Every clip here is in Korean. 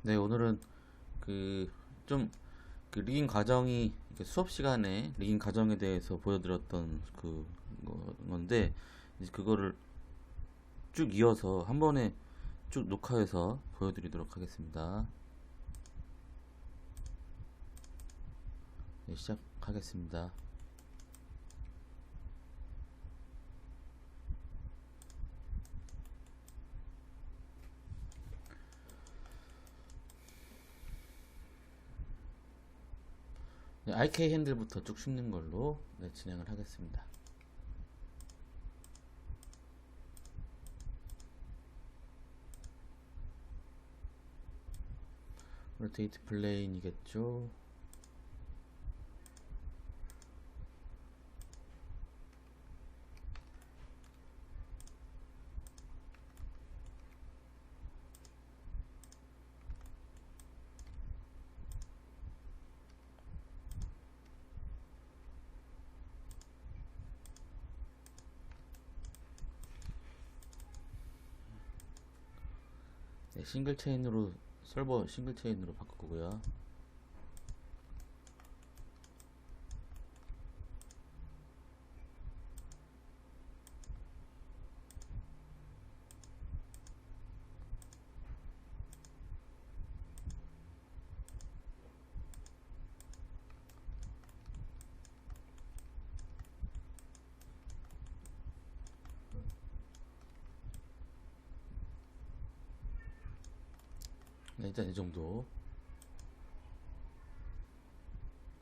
네, 오늘은 좀 리깅 과정이 수업 시간에 리깅 과정에 대해서 보여드렸던 건데 이제 그거를 쭉 이어서 한 번에 쭉 녹화해서 보여드리도록 하겠습니다. 네, 시작하겠습니다. 네, IK 핸들부터 쭉 씹는 걸로 진행을 하겠습니다. 로테이트 플레인이겠죠. 네, 싱글 체인으로 서버 싱글 체인으로 바꾸고요. 네, 일단 이 정도.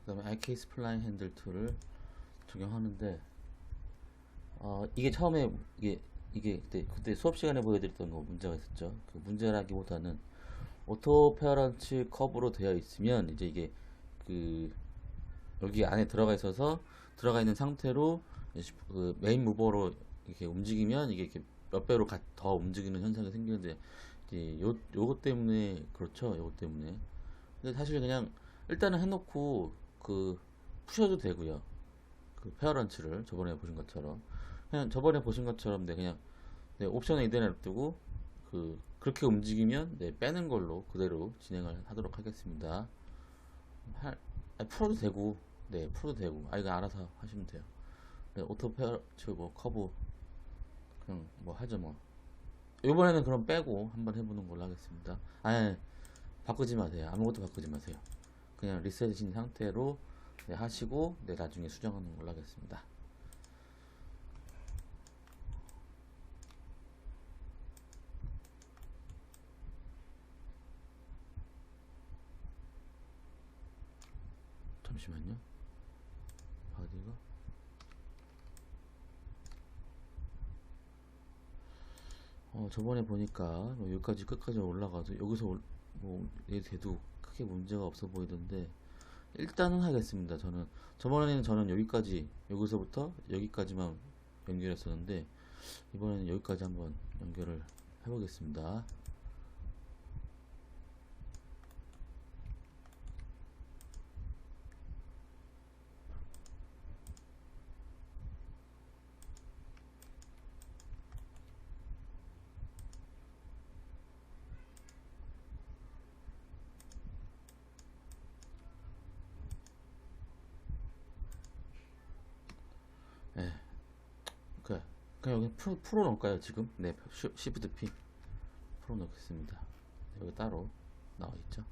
그 다음에 IK 스플라인 핸들 툴을 적용하는데 이게 처음에 이게 그때 수업 시간에 보여드렸던 거 문제가 있었죠. 그 문제라기보다는 오토 페어런츠 커브로 되어 있으면 이제 이게 그 여기 안에 들어가 있는 상태로 그 메인 무버로 이렇게 움직이면 이게 이렇게 몇 배로 더 움직이는 현상이 생기는데 이제 요것 때문에 그렇죠. 요것 때문에. 근데 사실 그냥 일단은 해놓고 푸셔도 되고요. 그 페어런츠를 저번에 보신 것처럼 그냥 저번에 보신 것처럼 그냥 옵션에 이대로 냅두고 그렇게 움직이면 빼는 걸로 그대로 진행을 하도록 하겠습니다. 풀어도 되고 풀어도 되고 이거 알아서 하시면 돼요. 오토 페어런츠 뭐 커브 그냥 뭐 하죠 뭐. 이번에는 그럼 빼고 한번 해보는 걸로 하겠습니다. 아니, 바꾸지 마세요. 아무것도 바꾸지 마세요. 그냥 리셋인 상태로 하시고 나중에 수정하는 걸로 하겠습니다. 잠시만요. 바디가 저번에 보니까 뭐 여기까지 끝까지 올라가도 여기서 뭐 돼도 크게 문제가 없어 보이던데 일단은 하겠습니다. 저번에는 여기서부터 여기까지만 연결했었는데 이번에는 여기까지 한번 연결을 해보겠습니다. 네, 그냥 여기 풀어 놓을까요 지금? 네, Shift P 풀어 놓겠습니다. 여기 따로 나와 있죠.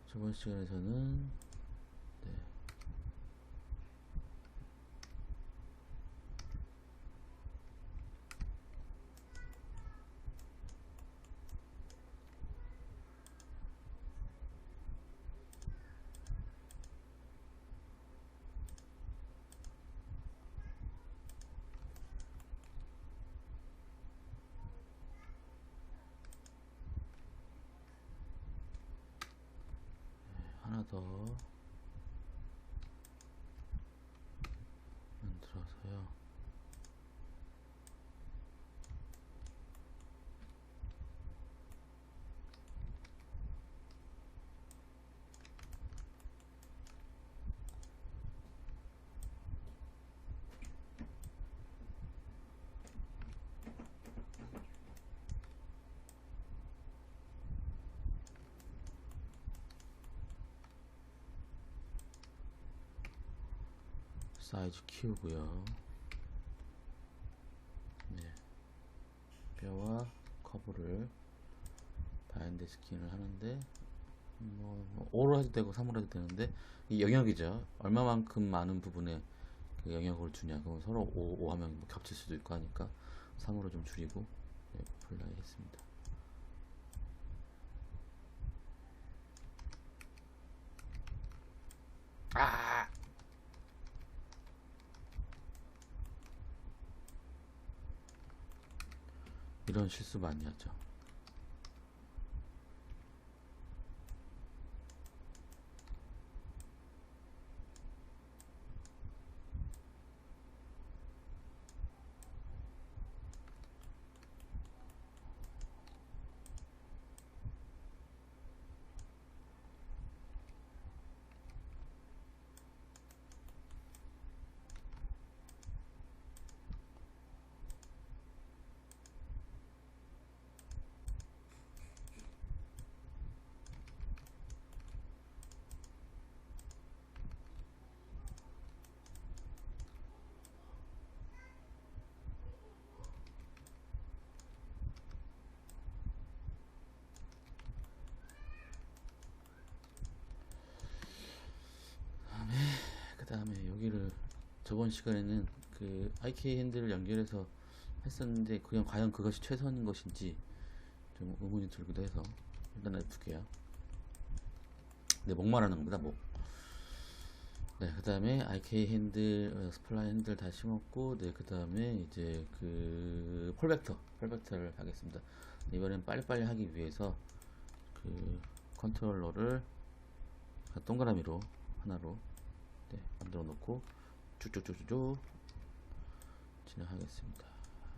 저번 시간에서는 네, 하나 더 사이즈 키우고요. 네, 뼈와 커브를 바인드 스킨을 하는데 뭐 5로 해도 되고 3으로 해도 되는데 이 영역이죠. 얼마만큼 많은 부분에 그 영역을 주냐. 그럼 서로 5 하면 뭐 겹칠 수도 있고 하니까 3으로 좀 줄이고 네, 플라이 했습니다. 아! 이런 실수 많이 하죠. 그 다음에 여기를 저번 시간에는 그 IK 핸들을 연결해서 했었는데 그냥 과연 그것이 최선인 것인지 좀 의문이 들기도 해서 일단 놔둘게요. 네, 목 말하는 겁니다. 목. 네, 그 다음에 IK 핸들, 스플라이 핸들 다 심었고, 네, 그 다음에 이제 그 폴벡터를 하겠습니다. 이번엔 빨리빨리 하기 위해서 그 컨트롤러를 동그라미로 하나로 네, 만들어 놓고 쭉쭉쭉쭉 진행하겠습니다.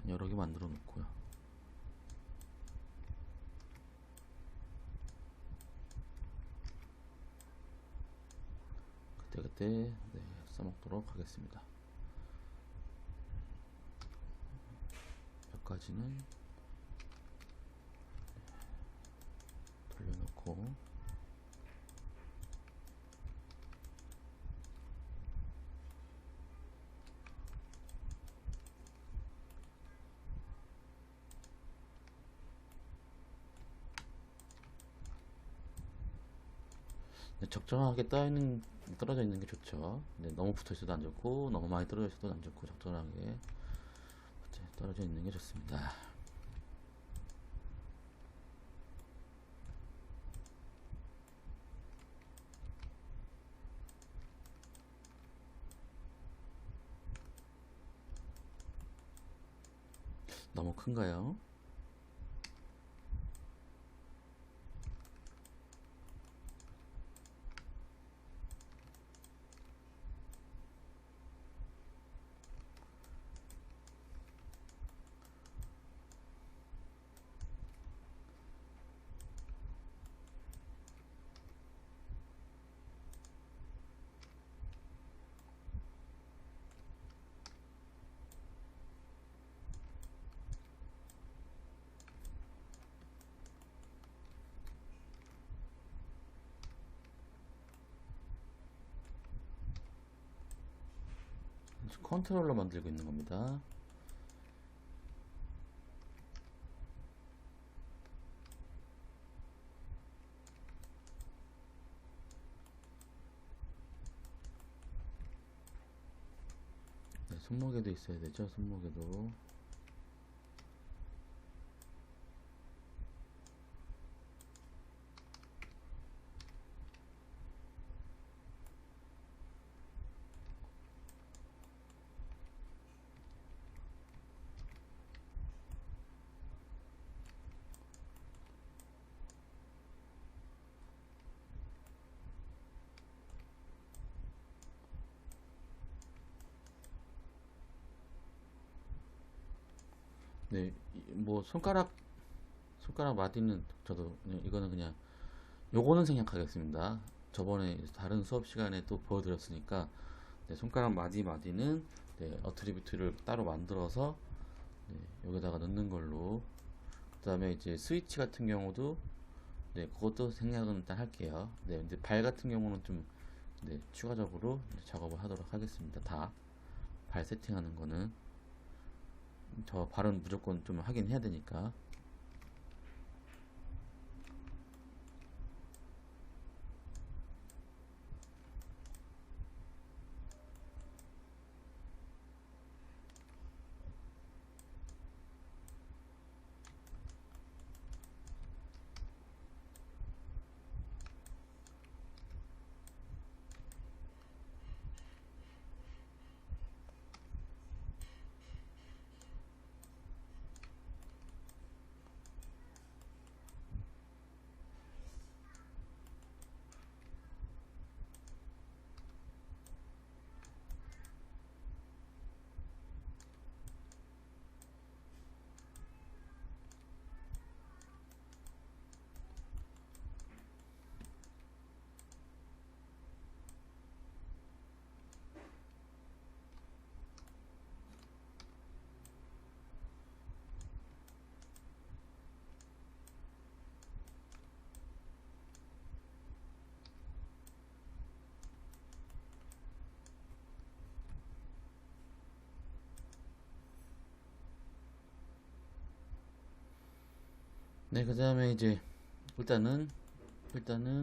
여러 개 만들어 놓고요. 그때 네, 써먹도록 하겠습니다. 몇 가지는 돌려놓고 적정하게 떨어져 있는 게 좋죠. 네, 너무 붙어 있어도 안 좋고 너무 많이 떨어져 있어도 안 좋고 적절하게 떨어져 있는 게 좋습니다. 너무 큰가요? 컨트롤러 만들고 있는 겁니다. 네, 손목에도 있어야 되죠. 손목에도 네, 뭐 손가락 마디는 저도 그냥 이거는 그냥 요거는 생략하겠습니다. 저번에 다른 수업 시간에 또 보여드렸으니까 네, 손가락 마디는 네, 어트리뷰트를 따로 만들어서 네, 여기다가 넣는 걸로. 그 다음에 이제 스위치 같은 경우도 네, 그것도 생략은 일단 할게요. 네, 근데 발 같은 경우는 좀 네, 추가적으로 작업을 하도록 하겠습니다. 다. 발 세팅하는 거는 저 발은 무조건 좀 하긴 해야 되니까. 네, 그 다음에 이제 일단은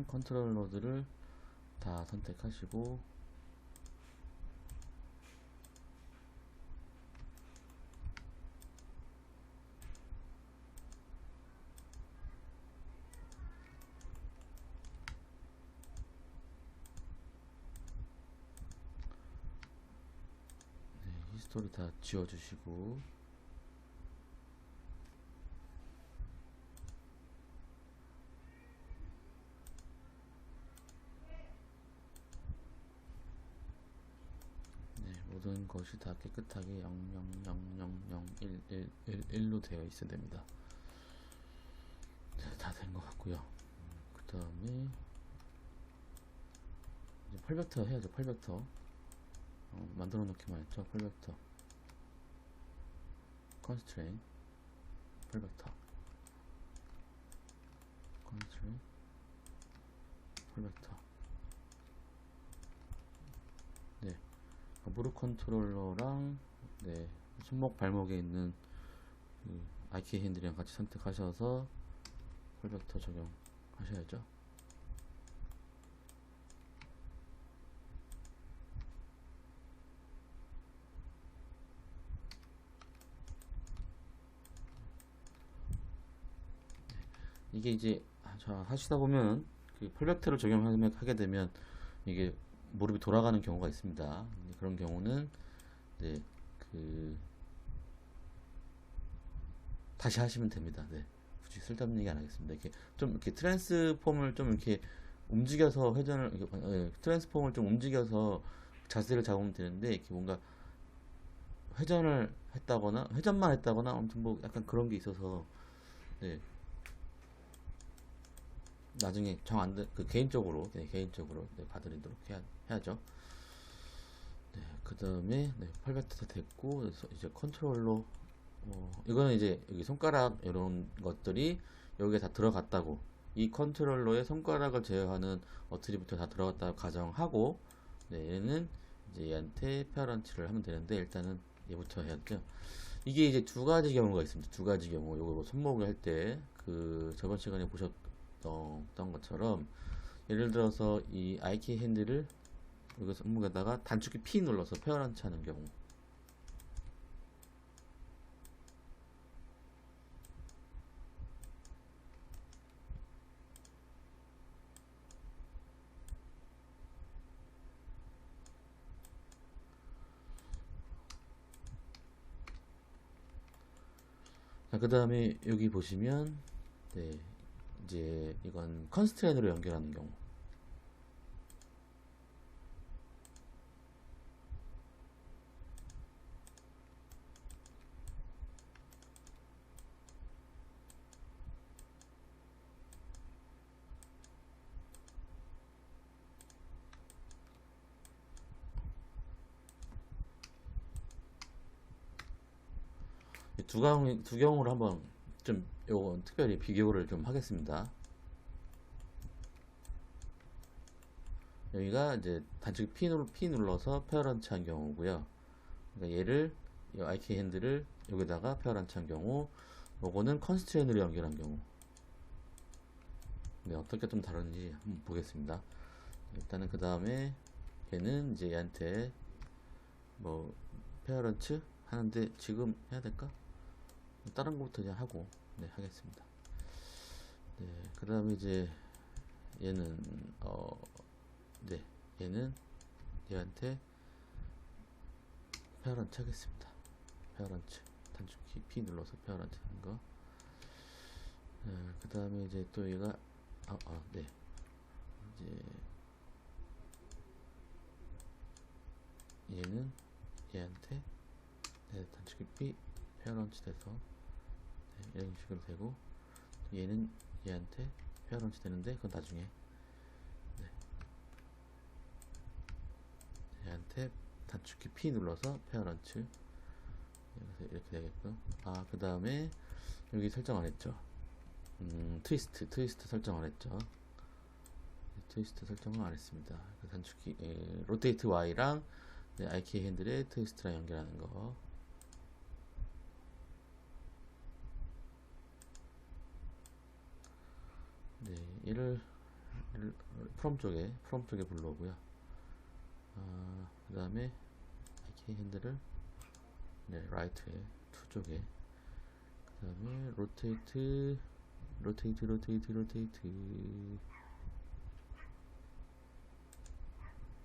컨트롤러들을 다 선택하시고, 네, 히스토리 다 지워주시고, 네, 모든 것이 다 깨끗하게 00000111로 되어 있어야 됩니다. 네, 다 된 것 같고요. 그 다음에 이제 8벡터 해야죠. 8벡터 만들어 놓기만 했죠. 8벡터 컨스트레인 8벡터 컨스트레인 8벡터. 네, 무릎 컨트롤러랑 네, 손목 발목에 있는 그 IK 핸들이랑 같이 선택하셔서 8벡터 적용하셔야죠. 이게 이제 하시다 보면 그 펄벡터를 적용하게 되면 이게 무릎이 돌아가는 경우가 있습니다. 그런 경우는 네, 그 다시 하시면 됩니다. 네, 굳이 쓸데없는 얘기 안 하겠습니다. 이렇게 좀 이렇게 트랜스폼을 좀 이렇게 움직여서 회전을 트랜스폼을 좀 움직여서 자세를 잡으면 되는데 이렇게 뭔가 회전을 했다거나 회전만 했다거나 아무튼 뭐 약간 그런 게 있어서 네, 나중에 그 개인적으로 네, 봐드리도록 해야죠. 네, 그 다음에 네, 800도 됐고 그래서 이제 컨트롤러 이거는 이제 여기 손가락 이런 것들이 여기에 다 들어갔다고, 이 컨트롤러에 손가락을 제어하는 어트리부터 다 들어갔다고 가정하고, 네, 얘는 이제 얘한테 페어런치를 하면 되는데 일단은 얘부터 해야죠. 이게 이제 두 가지 경우가 있습니다. 두 가지 경우. 요거 손목을 할 때 그 저번 시간에 보셨던 것처럼 예를 들어서 이 IK 핸들을 여기 손목에다가 단축키 P 눌러서 페어런치 하는 경우. 그 다음에 여기 보시면 네, 이제 이건 컨스트레인으로 연결하는 경우. 두 경우를 한번 좀 요거 특별히 비교를 좀 하겠습니다. 여기가 이제 단축 P 눌러서 페어런치 한 경우고요. 그러니까 얘를 이 IK 핸들을 여기다가 페어런치 한 경우, 요거는 컨스트레인으로 연결한 경우. 네, 어떻게 좀 다른지 한번 보겠습니다. 일단은 그 다음에 얘는 이제 얘한테 뭐 페어런츠 하는데 지금 해야 될까? 다른 것부터 그냥 하고 네 하겠습니다. 네, 그 다음에 이제 얘는 네 얘는 얘한테 페어런츠 하겠습니다. 페어런츠 단축키 P 눌러서 페어런츠 하는 거. 그 다음에 이제 또 얘가 네 이제 얘는 얘한테 네, 단축키 P 페어런츠 돼서 네, 이런 식으로 되고, 얘는 얘한테 페어런치 되는데 그건 나중에 네. 얘한테 단축키 P 눌러서 페어런치 이렇게 되겠고, 그 다음에 여기 설정 안 했죠. 트위스트 설정 안 했죠. 트위스트 설정은 안 했습니다. 그 단축키 로테이트 Y랑 네, IK 핸들에 트위스트랑 연결하는 거. 네, 얘를 프롬 쪽에 불러오고요. 그 다음에 IK 핸들을 네, 라이트에 투 쪽에, 그 다음에 로테이트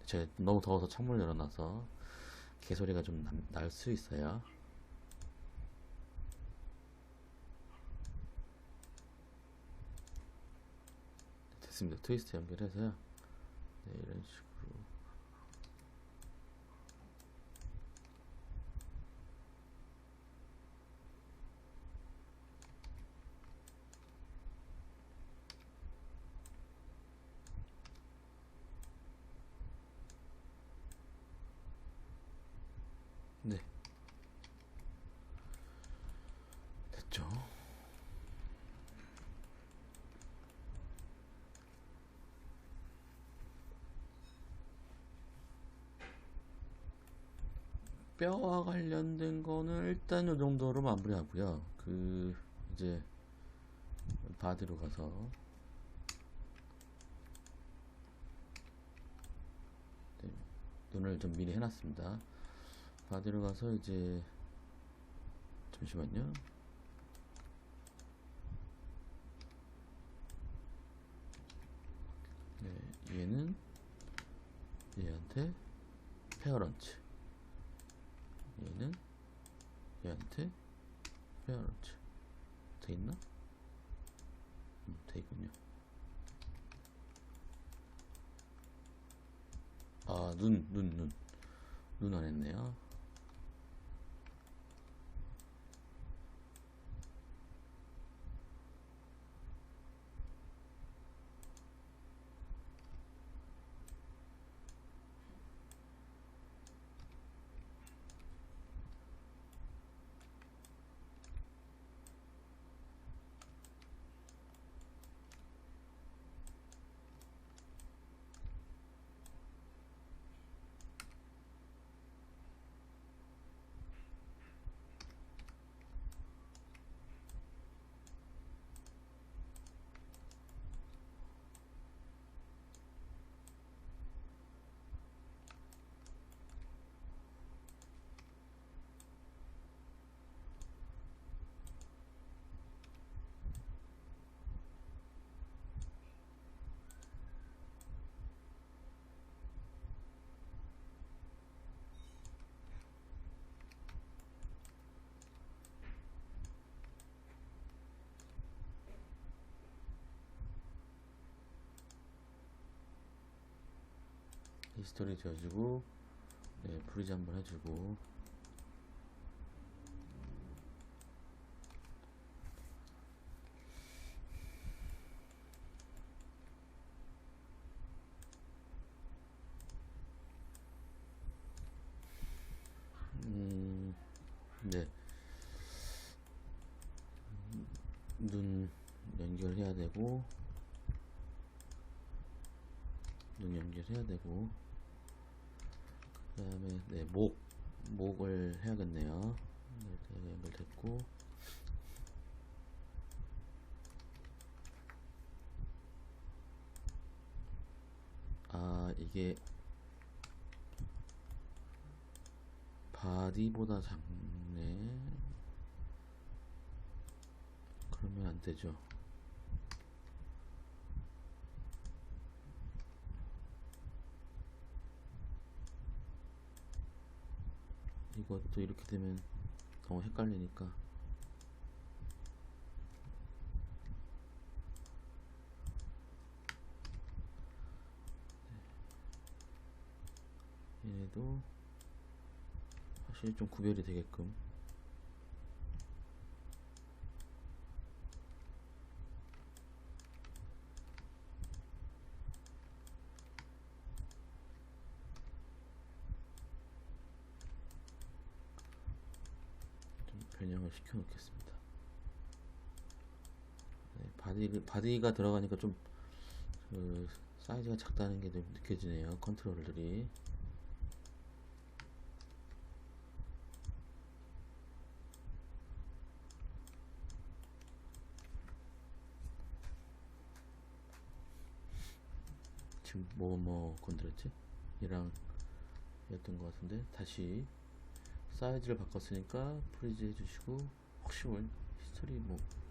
제가 너무 더워서 창문을 열어놔서 개소리가 좀 날 수 있어요. 됐습니다. 트위스트 연결해서요. 네, 이런 식으로. 네, 됐죠. 뼈와 관련된 거는 일단 이 정도로 마무리하고요. 이제 바디로 가서 네, 눈을 좀 미리 해놨습니다. 바디로 가서 이제 잠시만요. 네, 얘는 얘한테 페어런치, 얘는 얘한테 페어런치 돼 있나? 돼 있군요. 눈 안 했네요. 히스토리 지어주고, 네, 프리즈 한번 해주고, 네, 눈 연결해야 되고, 그 다음에 네, 목 목을 해야겠네요. 네, 연결됐고, 아, 이게 바디보다 작네. 그러면 안 되죠. 이것도 이렇게 되면 너무 헷갈리니까. 얘네도 확실히 좀 구별이 되게끔. 좀 변형을 시켜 놓겠습니다. 네, 바디가 들어가니까 좀 그 사이즈가 작다는 게 좀 느껴지네요. 컨트롤들이. 지금 뭐 건드렸지? 얘랑 였던 것 같은데 다시 사이즈를 바꿨으니까 프리즈 해주시고, 혹시 뭘 히스토리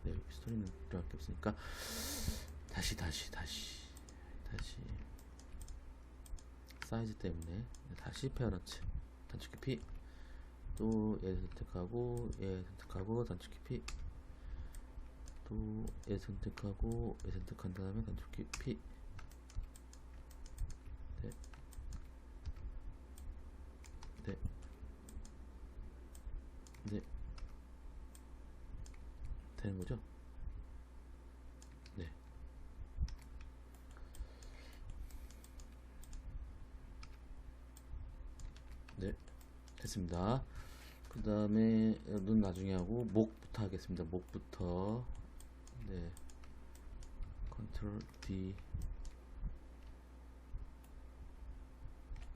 네, 히스토리는 들어갈 게 없으니까 다시 사이즈 때문에 다시 페어런츠 단축키 P, 또 얘 선택하고 얘 선택하고 단축키 P, 또 얘 선택하고 얘 선택한 다음에 단축키 P. 네, 네, 네, 되는 거죠? 네, 네, 됐습니다. 그 다음에 눈 나중에 하고 목부터 하겠습니다. 목부터. 네, 컨트롤 D.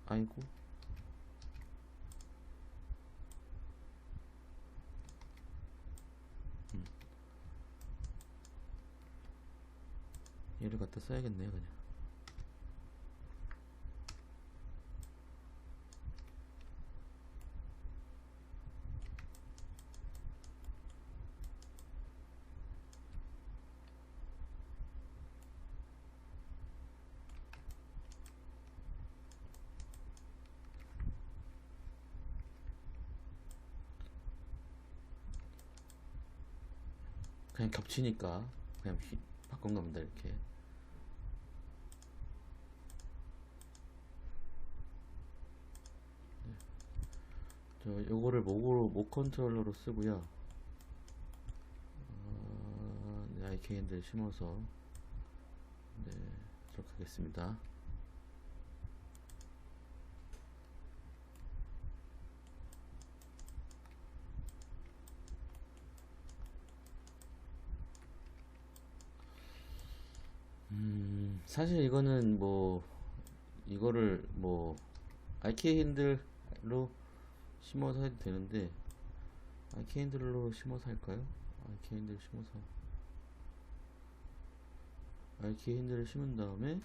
아이고, 얘를 갖다 써야겠네요, 그냥. 그냥 겹치니까 그냥 바꾼 겁니다, 이렇게. 저 요거를 목 컨트롤러로 쓰고요. 네, IK 핸들 심어서 네, 이렇게 하겠습니다. 사실 이거는 이거를 IK 핸들로 심어서 해도 되는데, IK 핸들로 심어서 할까요? IK 핸들 심어서 IK 핸들을 심은 다음에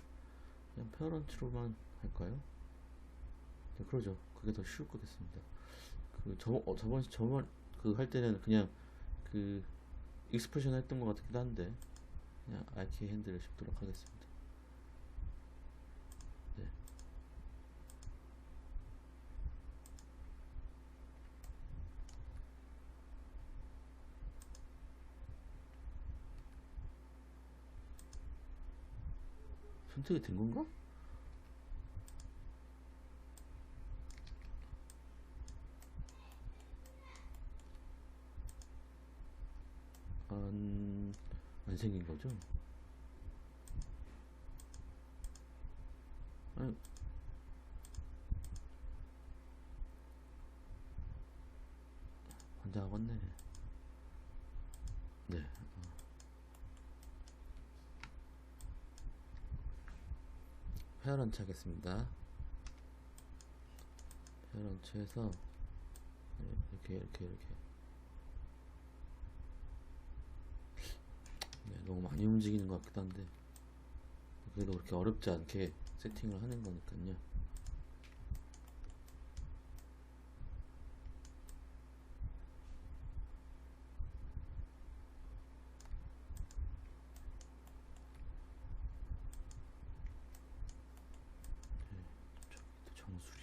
그냥 페어런트로만 할까요? 네, 그러죠. 그게 더 쉬울 것 같습니다. 저번 그 할 때는 그냥 그 익스프레션 했던 것 같기도 한데, 그냥 IK 핸들을 심도록 하겠습니다. 네. 선택이 된 건가? 안 생긴 거죠? 아니, 환장하겠네. 네. 페어런치 하겠습니다. 페어런치 해서 네, 이렇게. 네, 너무 많이 움직이는 것 같기도 한데 그래도 그렇게 어렵지 않게 세팅을 하는 거니까요. 저기도 정수리.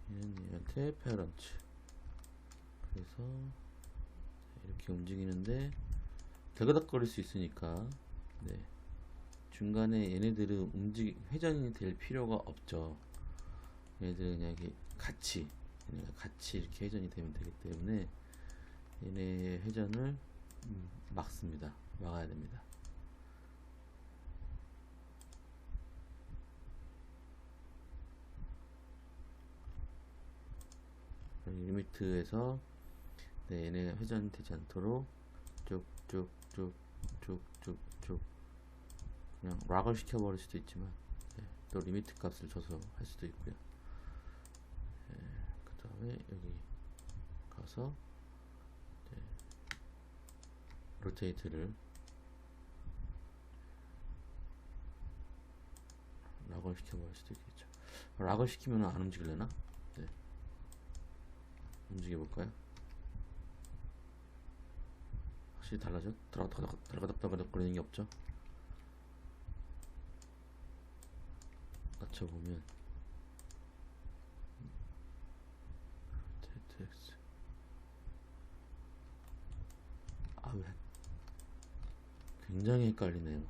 얘는 얘한테 페어런츠. 그래서 이렇게 움직이는데 대가닥거릴 수 있으니까 네, 중간에 얘네들은 회전이 될 필요가 없죠. 얘네들은 그냥 이렇게 같이 이렇게 회전이 되면 되기 때문에 얘네의 회전을 막아야 됩니다. 리미트에서 네, 얘네가 회전되지 않도록 쭉쭉쭉쭉쭉쭉 그냥 락을 시켜버릴 수도 있지만 네, 또 리미트 값을 줘서 할 수도 있고요. 네, 그 다음에 여기 가서 네, 로테이트를 락을 시켜버릴 수도 있겠죠. 락을 시키면 안 움직일려나? 네. 움직여볼까요? 확실히 달라져? 달가닥달가닥 거리는 게 없죠? 맞춰보면 TX 왜 굉장히 헷갈리네요.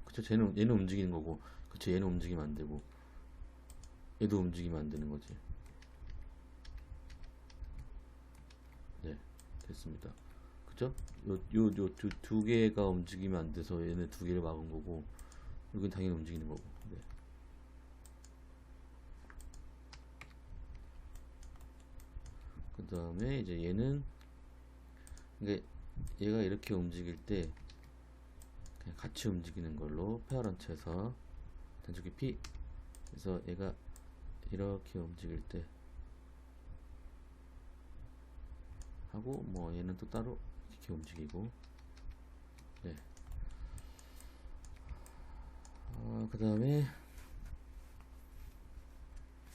그쵸, 얘는 움직이는 거고 그쵸, 얘는 움직이면 안 되고 얘도 움직이면 안 되는 거지. 네, 됐습니다. 그죠? 두 개가 움직이면 안 돼서 얘네 두 개를 막은 거고 여긴 당연히 움직이는 거고. 네. 그 다음에 이제 얘는 이게 얘가 이렇게 움직일 때 그냥 같이 움직이는 걸로 페어런츠에서 단축키 P 그래서 얘가 이렇게 움직일 때 하고 뭐 얘는 또 따로 이렇게 움직이고 네. 그 다음에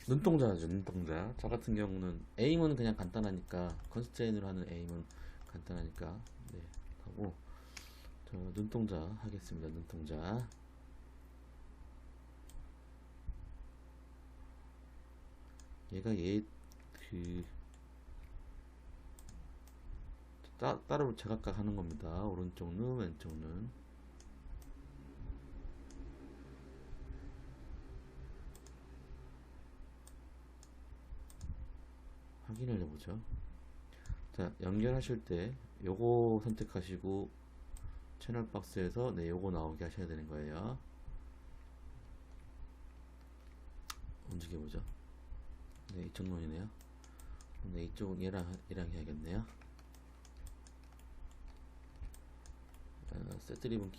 눈동자죠. 눈동자. 저 같은 경우는 에임은 그냥 간단하니까 컨스트레인으로 하는 에임은 간단하니까 네 하고 저 눈동자 하겠습니다. 눈동자. 얘가 따로 제각각 하는 겁니다. 오른쪽 눈, 왼쪽 눈. 확인을 해보죠. 자, 연결하실 때 요거 선택하시고 채널 박스에서 네, 요거 나오게 하셔야 되는 거예요. 움직여보죠. 네, 이쪽 눈이네요. 네, 이쪽은 얘랑 해야겠네요. 세트리븐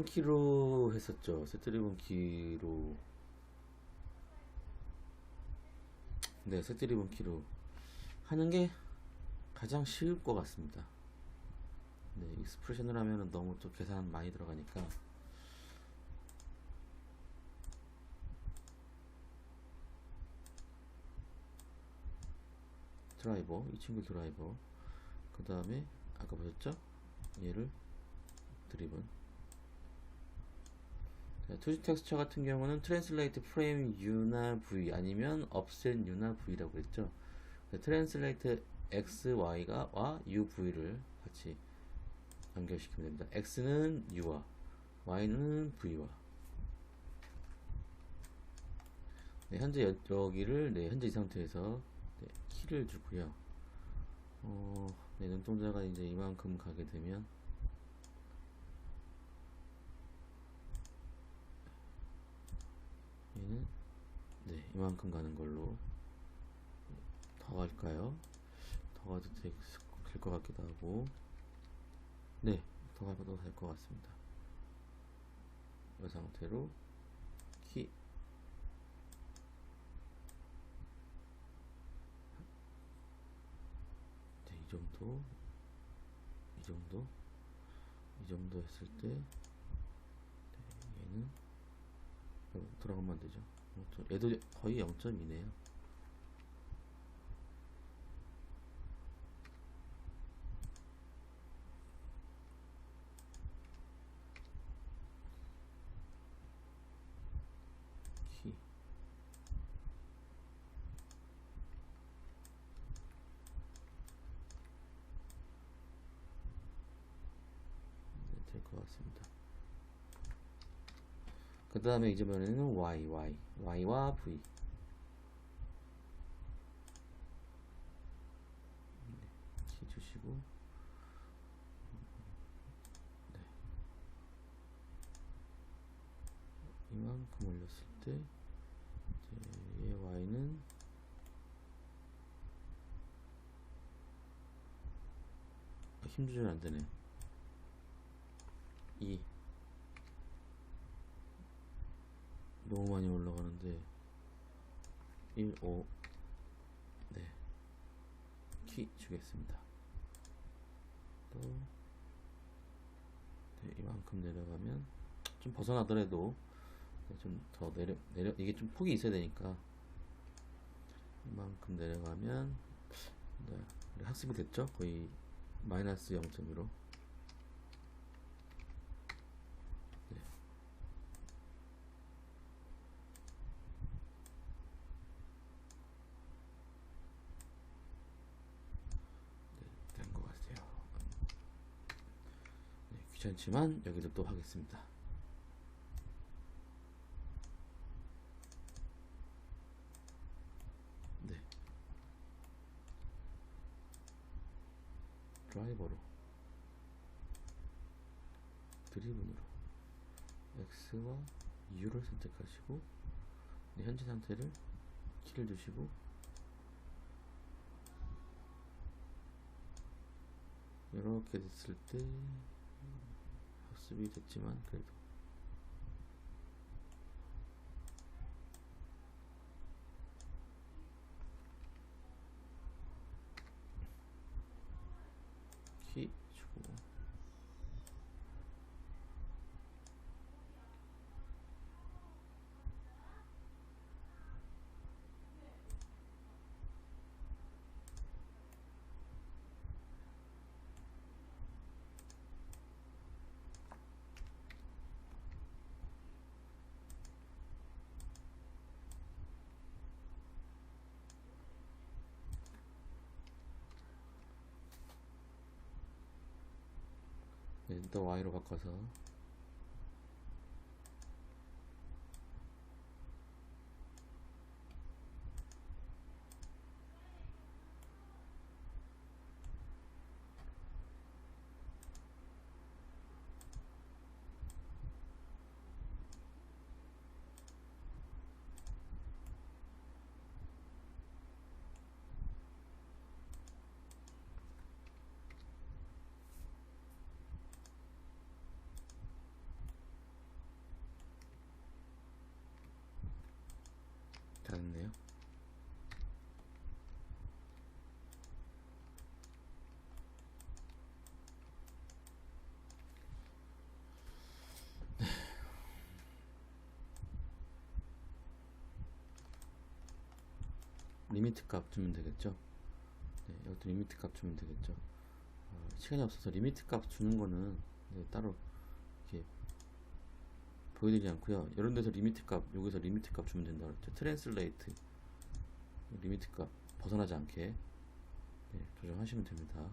키로 했었죠. 세트리븐 키로. 네, 세트리븐 키로 하는 게 가장 쉬울 것 같습니다. 네, 익스프레션을 하면은 너무 또 계산 많이 들어가니까. 드라이버, 이 친구 드라이버. 그 다음에 아까 보셨죠? 얘를 드리븐. 투지 텍스처 같은 경우는 트랜슬레이트 프레임 U나 V 아니면 업셋 U나 V라고 했죠. 트랜슬레이트 X, Y가 와 U, V를 같이 연결시키면 됩니다. X는 U와 Y는 V와. 네, 현재 여기를 네, 현재 이 상태에서 네, 키를 주고요. 네, 눈동자가 이제 이만큼 가게 되면 얘는 네, 이만큼 가는 걸로. 더 갈까요? 더 가도 될 것 같기도 하고. 네, 더 가도 될 것 같습니다. 이 상태로 키 네, 이 정도, 이 정도, 이 정도 했을 때 네, 얘는 돌아가면 안 되죠. 얘도 거의 0.2네요. 키 네, 될 것 같습니다. 그 다음에 이제부터는 Y와 V. 키 주시고, 네. 이만큼 올렸을 때, 얘 Y는 힘 조절 안 되네. 2. 너무 많이 올라가는데 1, 5. 네, 키 주겠습니다. 또 네, 이만큼 내려가면 좀 벗어나더라도 좀 더 내려 이게 좀 폭이 있어야 되니까 이만큼 내려가면 네, 학습이 됐죠? 거의 마이너스 0.1로. 된 것 같아요. 네, 귀찮지만 여기도 또 하겠습니다. 네, 드라이버로 드리븐으로 X와 U를 선택하시고 네, 현재 상태를 키를 주시고 이렇게 됐을 때 학습이 됐지만 그래도 키 주고 네, 또 Y로 바꿔서 다 됐네요. 리미트 값 주면 되겠죠. 네, 이것도 리미트 값 주면 되겠죠. 시간이 없어서 리미트 값 주는 거는 네, 따로 이렇게 보여드리지 않고요. 이런 데서 리미트 값, 여기서 리미트 값 주면 된다 그랬죠. 트랜슬레이트 리미트 값 벗어나지 않게 네, 조정하시면 됩니다.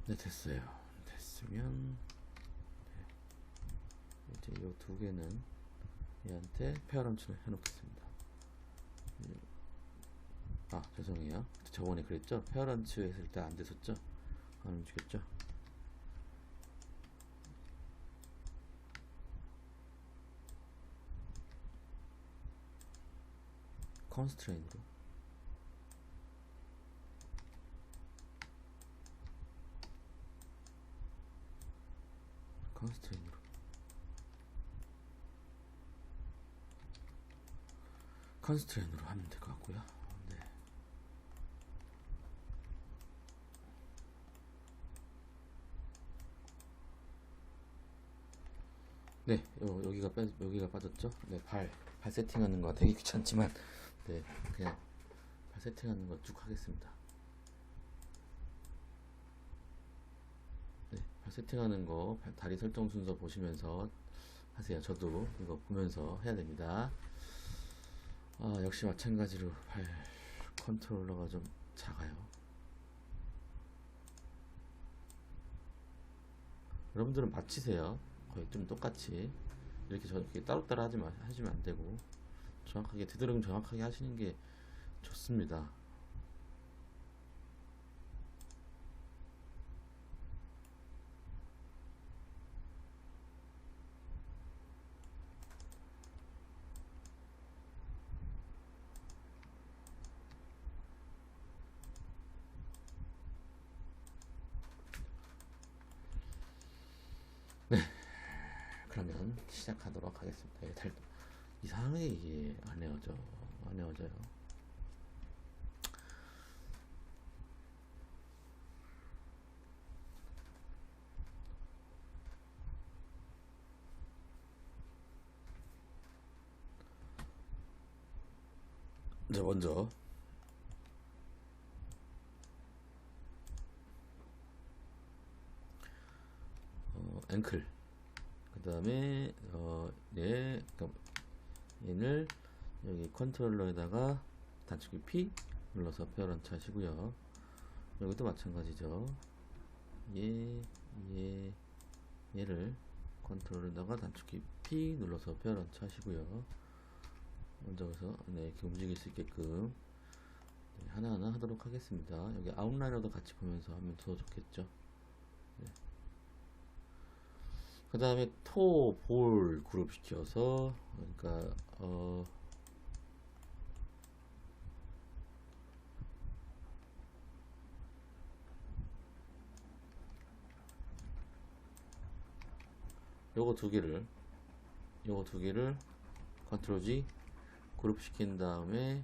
네, 됐어요. 됐으면 네, 이제 이 두 개는 얘한테 페어런츠를 해놓겠습니다. 아, 죄송해요. 저번에 그랬죠? 페어런츠 했을 때 안 됐었죠? 안 움직였죠? 컨스트레인으로 컨스트레인으로 컨스트레인으로 하면 될 것 같고요. 네. 네, 여기가 빠졌죠? 네, 발 세팅하는 거 되게 귀찮지만, 네, 그냥 발 세팅하는 거 쭉 하겠습니다. 네, 발 세팅하는 거, 다리 설정 순서 보시면서 하세요. 저도 이거 보면서 해야 됩니다. 역시 마찬가지로 발 컨트롤러가 좀 작아요. 여러분들은 맞히세요. 거의 좀 똑같이 이렇게 저렇게 따로따로 하시면 안 되고 정확하게 되도록 정확하게 하시는 게 좋습니다. 네, 그러면 시작하도록 하겠습니다. 이상하게 이게 안 헤어져요. 이제 먼저 앵클, 그 다음에 얘를 여기 컨트롤러에다가 단축키 P 눌러서 페어런치 하시고요. 여기도 마찬가지죠. 얘를 컨트롤에다가 단축키 P 눌러서 페어런치 하시고요. 먼저 그래서 이렇게 움직일 수 있게끔 하나하나 하도록 하겠습니다. 여기 아웃라이너도 같이 보면서 하면 더 좋겠죠. 네. 그 다음에 볼 그룹 시켜서, 그러니까 요거 두 개를 컨트롤 G 그룹 시킨 다음에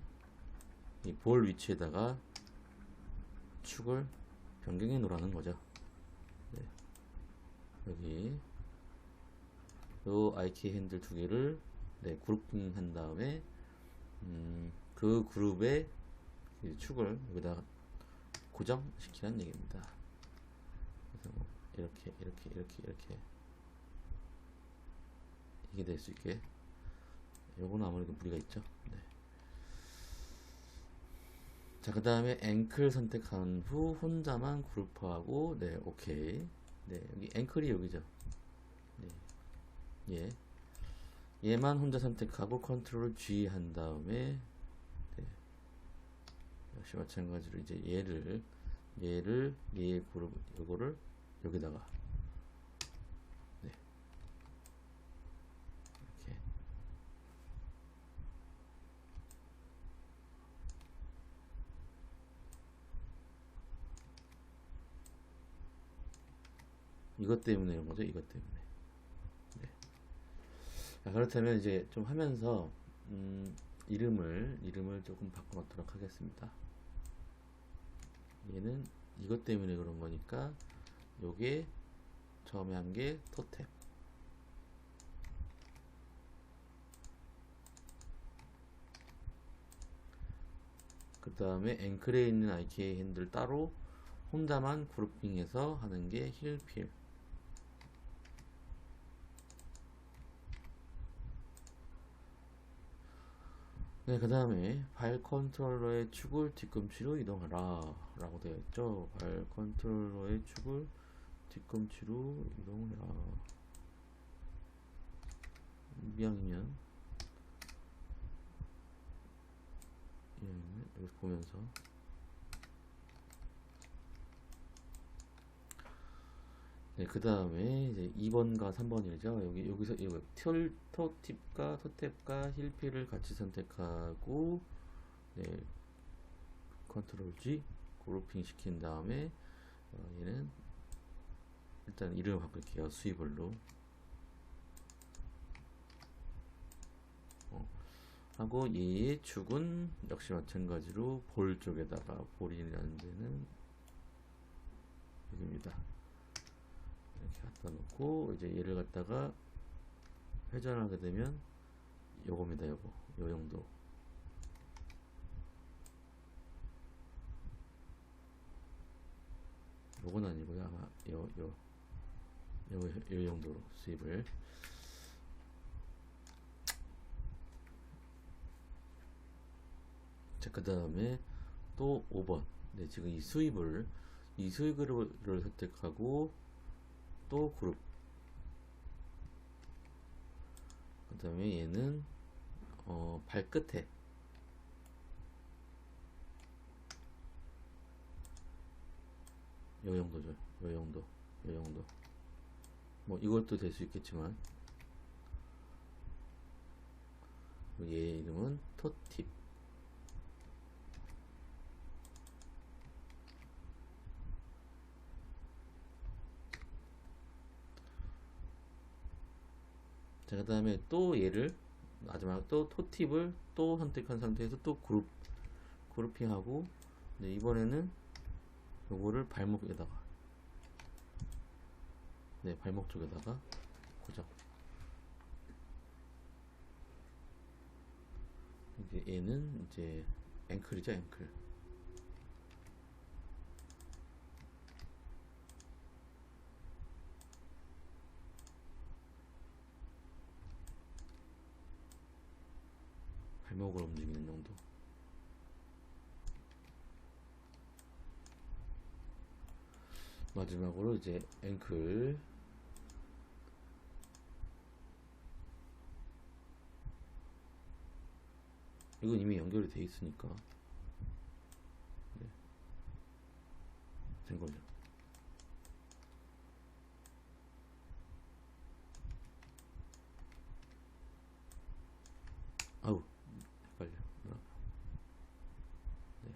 이 볼 위치에다가 축을 변경해 놓으라는 거죠. 네. 여기 요 IK 핸들 두 개를 그룹핑 한 다음에 그 그룹의 축을 여기다가 고정시키라는 얘기입니다. 그래서 뭐 이렇게 이게 될 수 있게. 요거는 아무래도 무리가 있죠. 네. 자, 그 다음에 앵클 선택한 후 혼자만 그룹화하고, 오케이. 네, 여기 앵클이 여기죠. 네. 얘만 혼자 선택하고 컨트롤 G 한 다음에, 역시 마찬가지로 이제 얘의 그룹, 요거를 여기다가, 이렇게. 이것 때문에 이런 거죠. 이것 때문에. 네. 자, 그렇다면 이제 좀 하면서 이름을 조금 바꿔놓도록 하겠습니다. 얘는 이것 때문에 그런 거니까 요게 처음에 한 게 토템, 그 다음에 앵클에 있는 IK 핸들 따로 혼자만 그룹핑해서 하는 게 힐필, 네, 그 다음에 발 컨트롤러의 축을 뒤꿈치로 이동하라 라고 되어 있죠. 발 컨트롤러의 축을 뒤꿈치로 이동해라. 이왕이면 여기서 보면서 그 다음에 이제 2번과 3번이죠. 여기서 토팁과 힐필을 같이 선택하고, 네, 컨트롤 G 그룹핑 시킨 다음에 얘는 일단 이름을 바꿀게요. 스위블로 하고, 이 축은 역시 마찬가지로 볼 쪽에다가, 볼이라는 데는 여기입니다. 이렇게 갖다 놓고, 이제 얘를 갖다가 회전하게 되면 요겁니다. 요거 요 정도. 요건 아니고요. 아마 요 정도로 수입을. 자, 그 다음에 또 5번. 네, 지금 이 수입을 선택하고, 또 그룹. 그 다음에 얘는 발끝에 요 정도죠. 요 정도. 뭐 이것도 될 수 있겠지만, 얘 이름은 토팁. 자, 그 다음에 또 얘를 마지막 또 토팁을 또 선택한 상태에서 또 그룹핑하고, 네, 이번에는 요거를 발목에다가, 네, 발목 쪽에다가 고정. 이제 얘는 이제 앵클이죠, 앵클. 발목을 움직이는 정도. 마지막으로 이제 앵클. 이건 이미 연결이 돼 있으니까, 네, 된 거죠. 아우, 헷갈려. 네.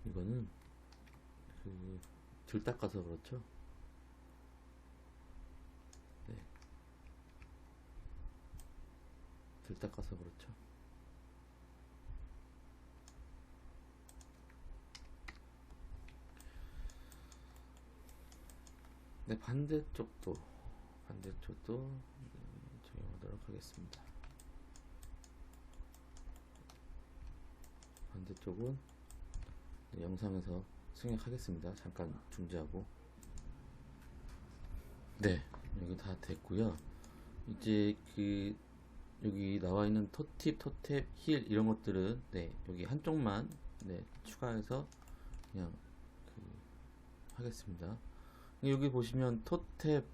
이거는 덜 닦아서 그렇죠. 네, 덜 닦아서 그렇죠. 네, 반대쪽도 적용하도록 하겠습니다. 반대쪽은 영상에서 생략하겠습니다. 잠깐 중지하고. 네, 여기 다 됐고요. 이제 여기 나와 있는 토팁, 토탭, 힐 이런 것들은, 네, 여기 한쪽만, 네, 추가해서 그냥 하겠습니다. 여기 보시면 토탭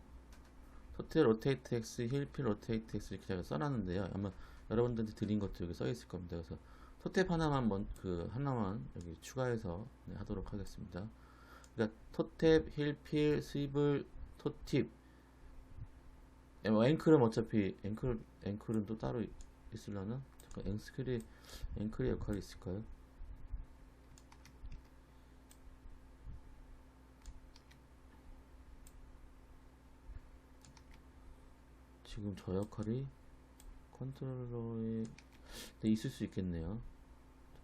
로테이트 X, 힐 필 로테이트 X 이렇게 제가 써놨는데요. 아마 여러분들한테 드린 것도 여기 써 있을 겁니다. 그래서 토탭 하나만 여기 추가해서, 네, 하도록 하겠습니다. 그러니까 토탭, 힐 필, 스위블, 토팁. 뭐 앵클은 어차피 앵클은 또 따로 있으려나? 잠깐, 앵클의 역할이 있을까요? 지금 저 역할이 컨트롤러에, 네, 있을 수 있겠네요.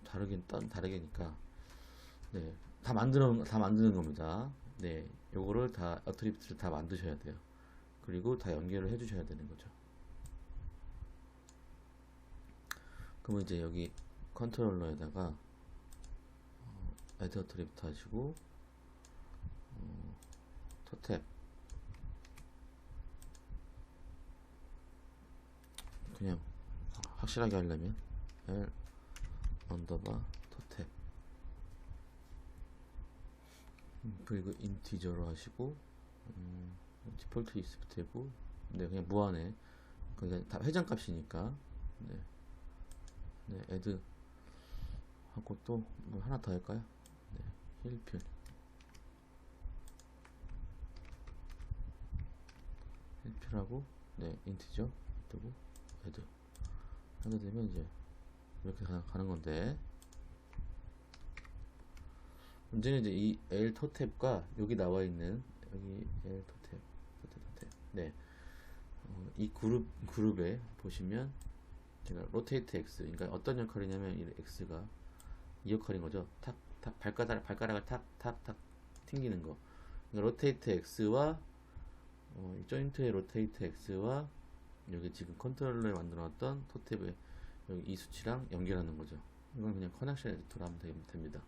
다르게니까. 네, 다 만드는 겁니다. 네, 요거를 다 어트리뷰트를 다 만드셔야 돼요. 그리고 다 연결을 해주셔야 되는 거죠. 그러면 이제 여기 컨트롤러에다가 애드 어트리뷰트 하시고, 토탭 그냥 확실하게 하려면 L 언더바 토탭, 그리고 인티저로 하시고, 디폴트 있을 테고, 네, 그냥 무한에, 그냥 다 회전값이니까, 네, 네, 애드 하고 또 뭐 하나 더 할까요? 네, 힐필. 필하고 네 인트죠. 뜨고 헤드 하게 되면 이제 이렇게 가는 건데, 문제는 이제 이 L 토탭과 여기 나와 있는 여기 L 토탭 네, 이 그룹에 보시면 제가 로테이트 X, 그러니까 어떤 역할이냐면 이 X가 이 역할인 거죠. 탁탁 발가락을 탁탁탁 튕기는 거. 그러니까 로테이트 X와 이 조인트의 로테이트 X와 여기 지금 컨트롤러에 만들어놨던 토탭의 여기 이 수치랑 연결하는 거죠. 이건 그냥 커넥션 에디터로 하면 됩니다.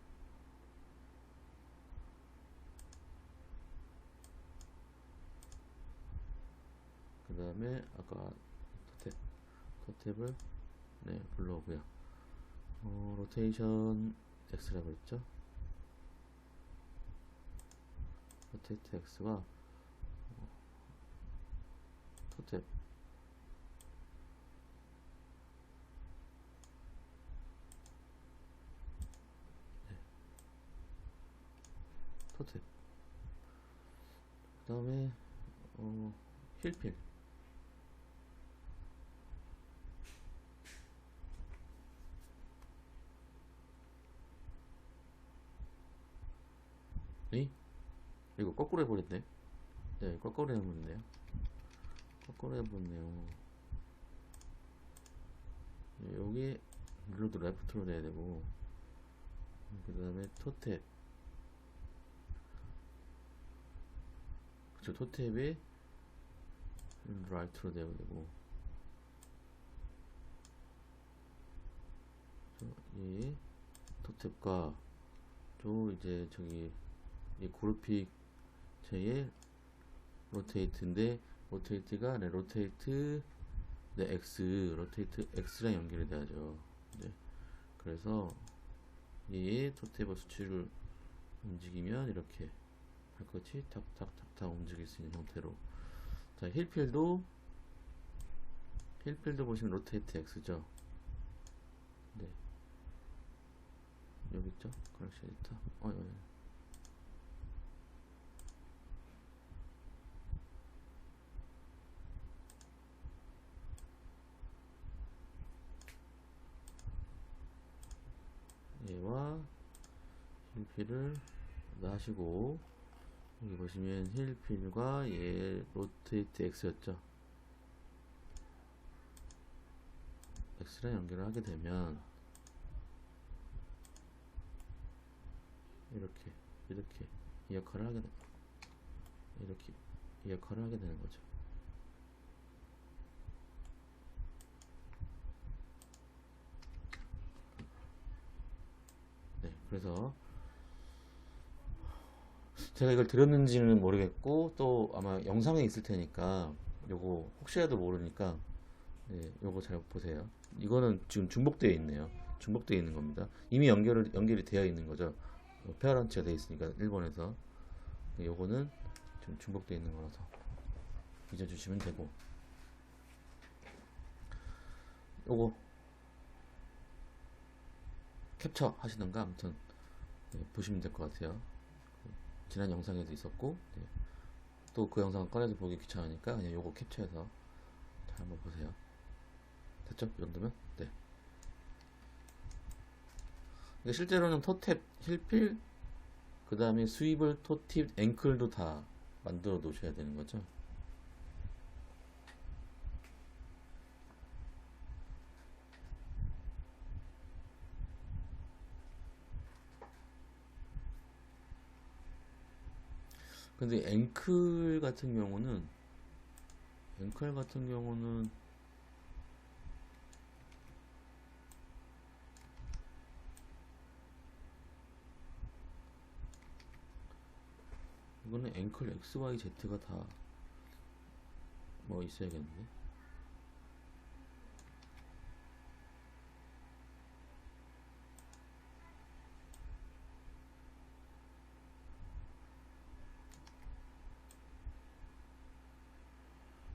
그 다음에 아까 토탭을 네, 불러오고요. 로테이션 X라고 했죠. 로테이트 X와 토탭 토탭 그 다음에 힐필 이거 거꾸로 해버렸네. 네, 거꾸로 해버렸네요. 거꾸로 해버렸네요. 네, 여기 룰도 레프트로 돼야 되고, 그 다음에 토탭, 그쵸, 토탭이 라이트로 돼야 되고, 이 토탭과 또 이제 저기 이 그래픽 제의 로테이트인데, 로테이트가 네, 로테이트 네, X, 로테이트 X랑 연결이 돼야죠. 네. 그래서 이 토테이블 수치를 움직이면 이렇게 발끝이 탁탁탁탁 움직일 수 있는 형태로. 자, 힐필도 보시면 로테이트 X죠. 네. 여기 있죠? 커넥션 에디터. 얘와 힐필을 하시고, 여기 보시면 힐필과 얘 로테이트 X였죠. X랑 연결을 하게 되면 이렇게 이 역할을 하게 됩니다. 이렇게 이 역할을 하게 되는 거죠. 네, 그래서 제가 이걸 드렸는지는 모르겠고, 또 아마 영상에 있을 테니까 요거 혹시라도 모르니까 네, 요거 잘 보세요. 이거는 지금 중복되어 있네요. 중복되어 있는 겁니다. 이미 연결이 되어 있는 거죠. 페어런치가 되어 있으니까 일본에서. 요거는 지금 중복되어 있는 거라서 잊어주시면 되고, 요거 캡처 하시던가 아무튼 네, 보시면 될 것 같아요. 지난 영상에도 있었고, 네. 또 그 영상 꺼내서 보기 귀찮으니까 그냥 요거 캡처해서 잘 한번 보세요. 됐죠? 이 정도면? 네. 실제로는 토탭, 힐필, 그 다음에 스위블, 토팁, 앵클도 다 만들어 놓으셔야 되는 거죠. 근데 앵클 같은 경우는 이거는 앵클 XYZ가 다 뭐 있어야겠는데.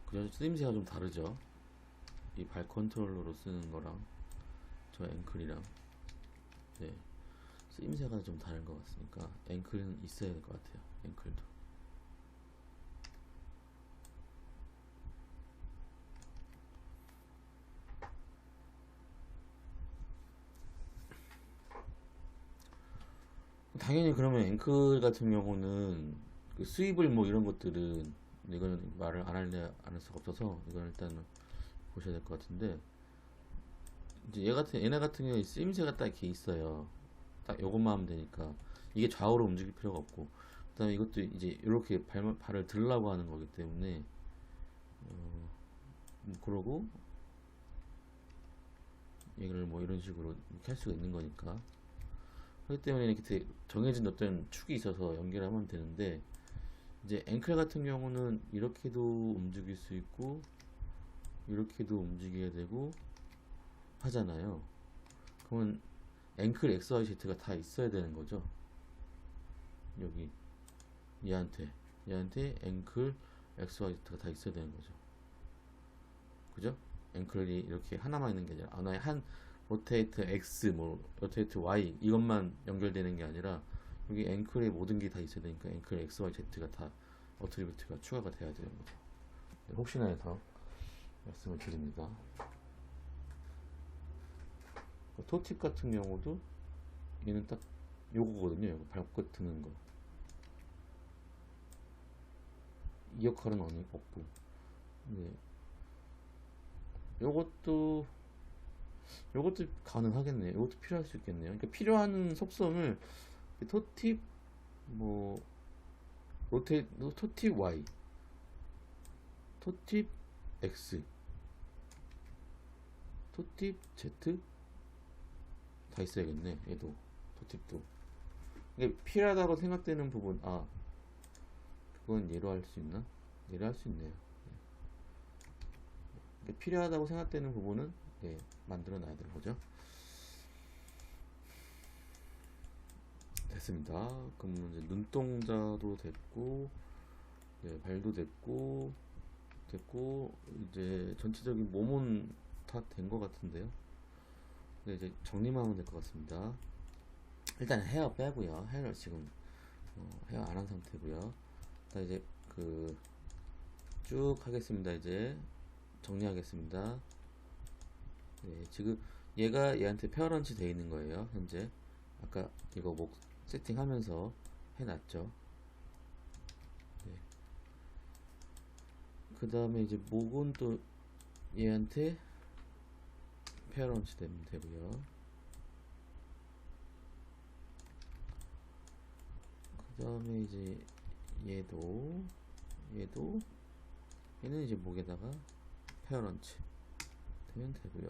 그래서 쓰임새가 좀 다르죠. 이 발 컨트롤러로 쓰는 거랑 저 앵클이랑 네, 쓰임새가 좀 다른 것 같으니까 앵클은 있어야 될 것 같아요. 앵클도. 당연히 그러면 앵클 같은 경우는 그 수입을 뭐 이런 것들은 이거는 말을 안 할 수가 없어서 이건 일단은 보셔야 될 것 같은데 이제 얘네 같은 경우에 쓰임새가 딱 이렇게 있어요. 딱 요것만 하면 되니까 이게 좌우로 움직일 필요가 없고 그다음에 이것도 이제 이렇게 발을 들라고 하는 거기 때문에 그러고 이걸 뭐 이런 식으로 이렇게 할 수가 있는 거니까 그렇기 때문에 이렇게 정해진 어떤 축이 있어서 연결하면 되는데 이제 앵클 같은 경우는 이렇게도 움직일 수 있고 이렇게도 움직여야 되고 하잖아요. 그러면 앵클 XYZ가 다 있어야 되는 거죠. 여기 얘한테 앵클 XYZ가 다 있어야 되는 거죠. 그죠? 앵클이 이렇게 하나만 있는 게 아니라 하나의 한 로테이트 X 뭐 로테이트 Y 이것만 연결되는 게 아니라 여기 앵클의 모든 게 다 있어야 되니까 앵클 XYZ가 다 어트리뷰트가 추가가 돼야 되는 거죠. 네, 혹시나 해서 말씀을 드립니다. 토팁 같은 경우도 얘는 딱 요거거든요. 요거 발끝 드는 거. 이 역할은 없고. 네. 요것도 가능하겠네요. 이것도 필요할 수 있겠네요. 그러니까 필요한 속성을 토팁 뭐 토팁 Y, 토팁 X, 토팁 Z 다 있어야겠네. 얘도 토팁도. 이게 필요하다고 생각되는 부분 그건 얘로 할 수 있나? 얘로 할 수 있네요. 필요하다고 생각되는 부분은 만들어 놔야 되는 거죠. 됐습니다. 그럼 이제 눈동자도 됐고, 발도 됐고, 이제 전체적인 몸은 다 된 것 같은데요. 이제 정리만 하면 될 것 같습니다. 일단 헤어 빼고요. 헤어를 지금 헤어 안 한 상태고요. 일단 이제 쭉 하겠습니다. 이제 정리하겠습니다. 네, 지금 얘가 얘한테 페어런치 되어 있는 거예요. 현재 아까 이거 목 세팅하면서 해놨죠. 네. 그 다음에 이제 목은 또 얘한테 페어런치 되면 되고요. 그 다음에 이제 얘는 이제 목에다가 페어런치 되면 되고요.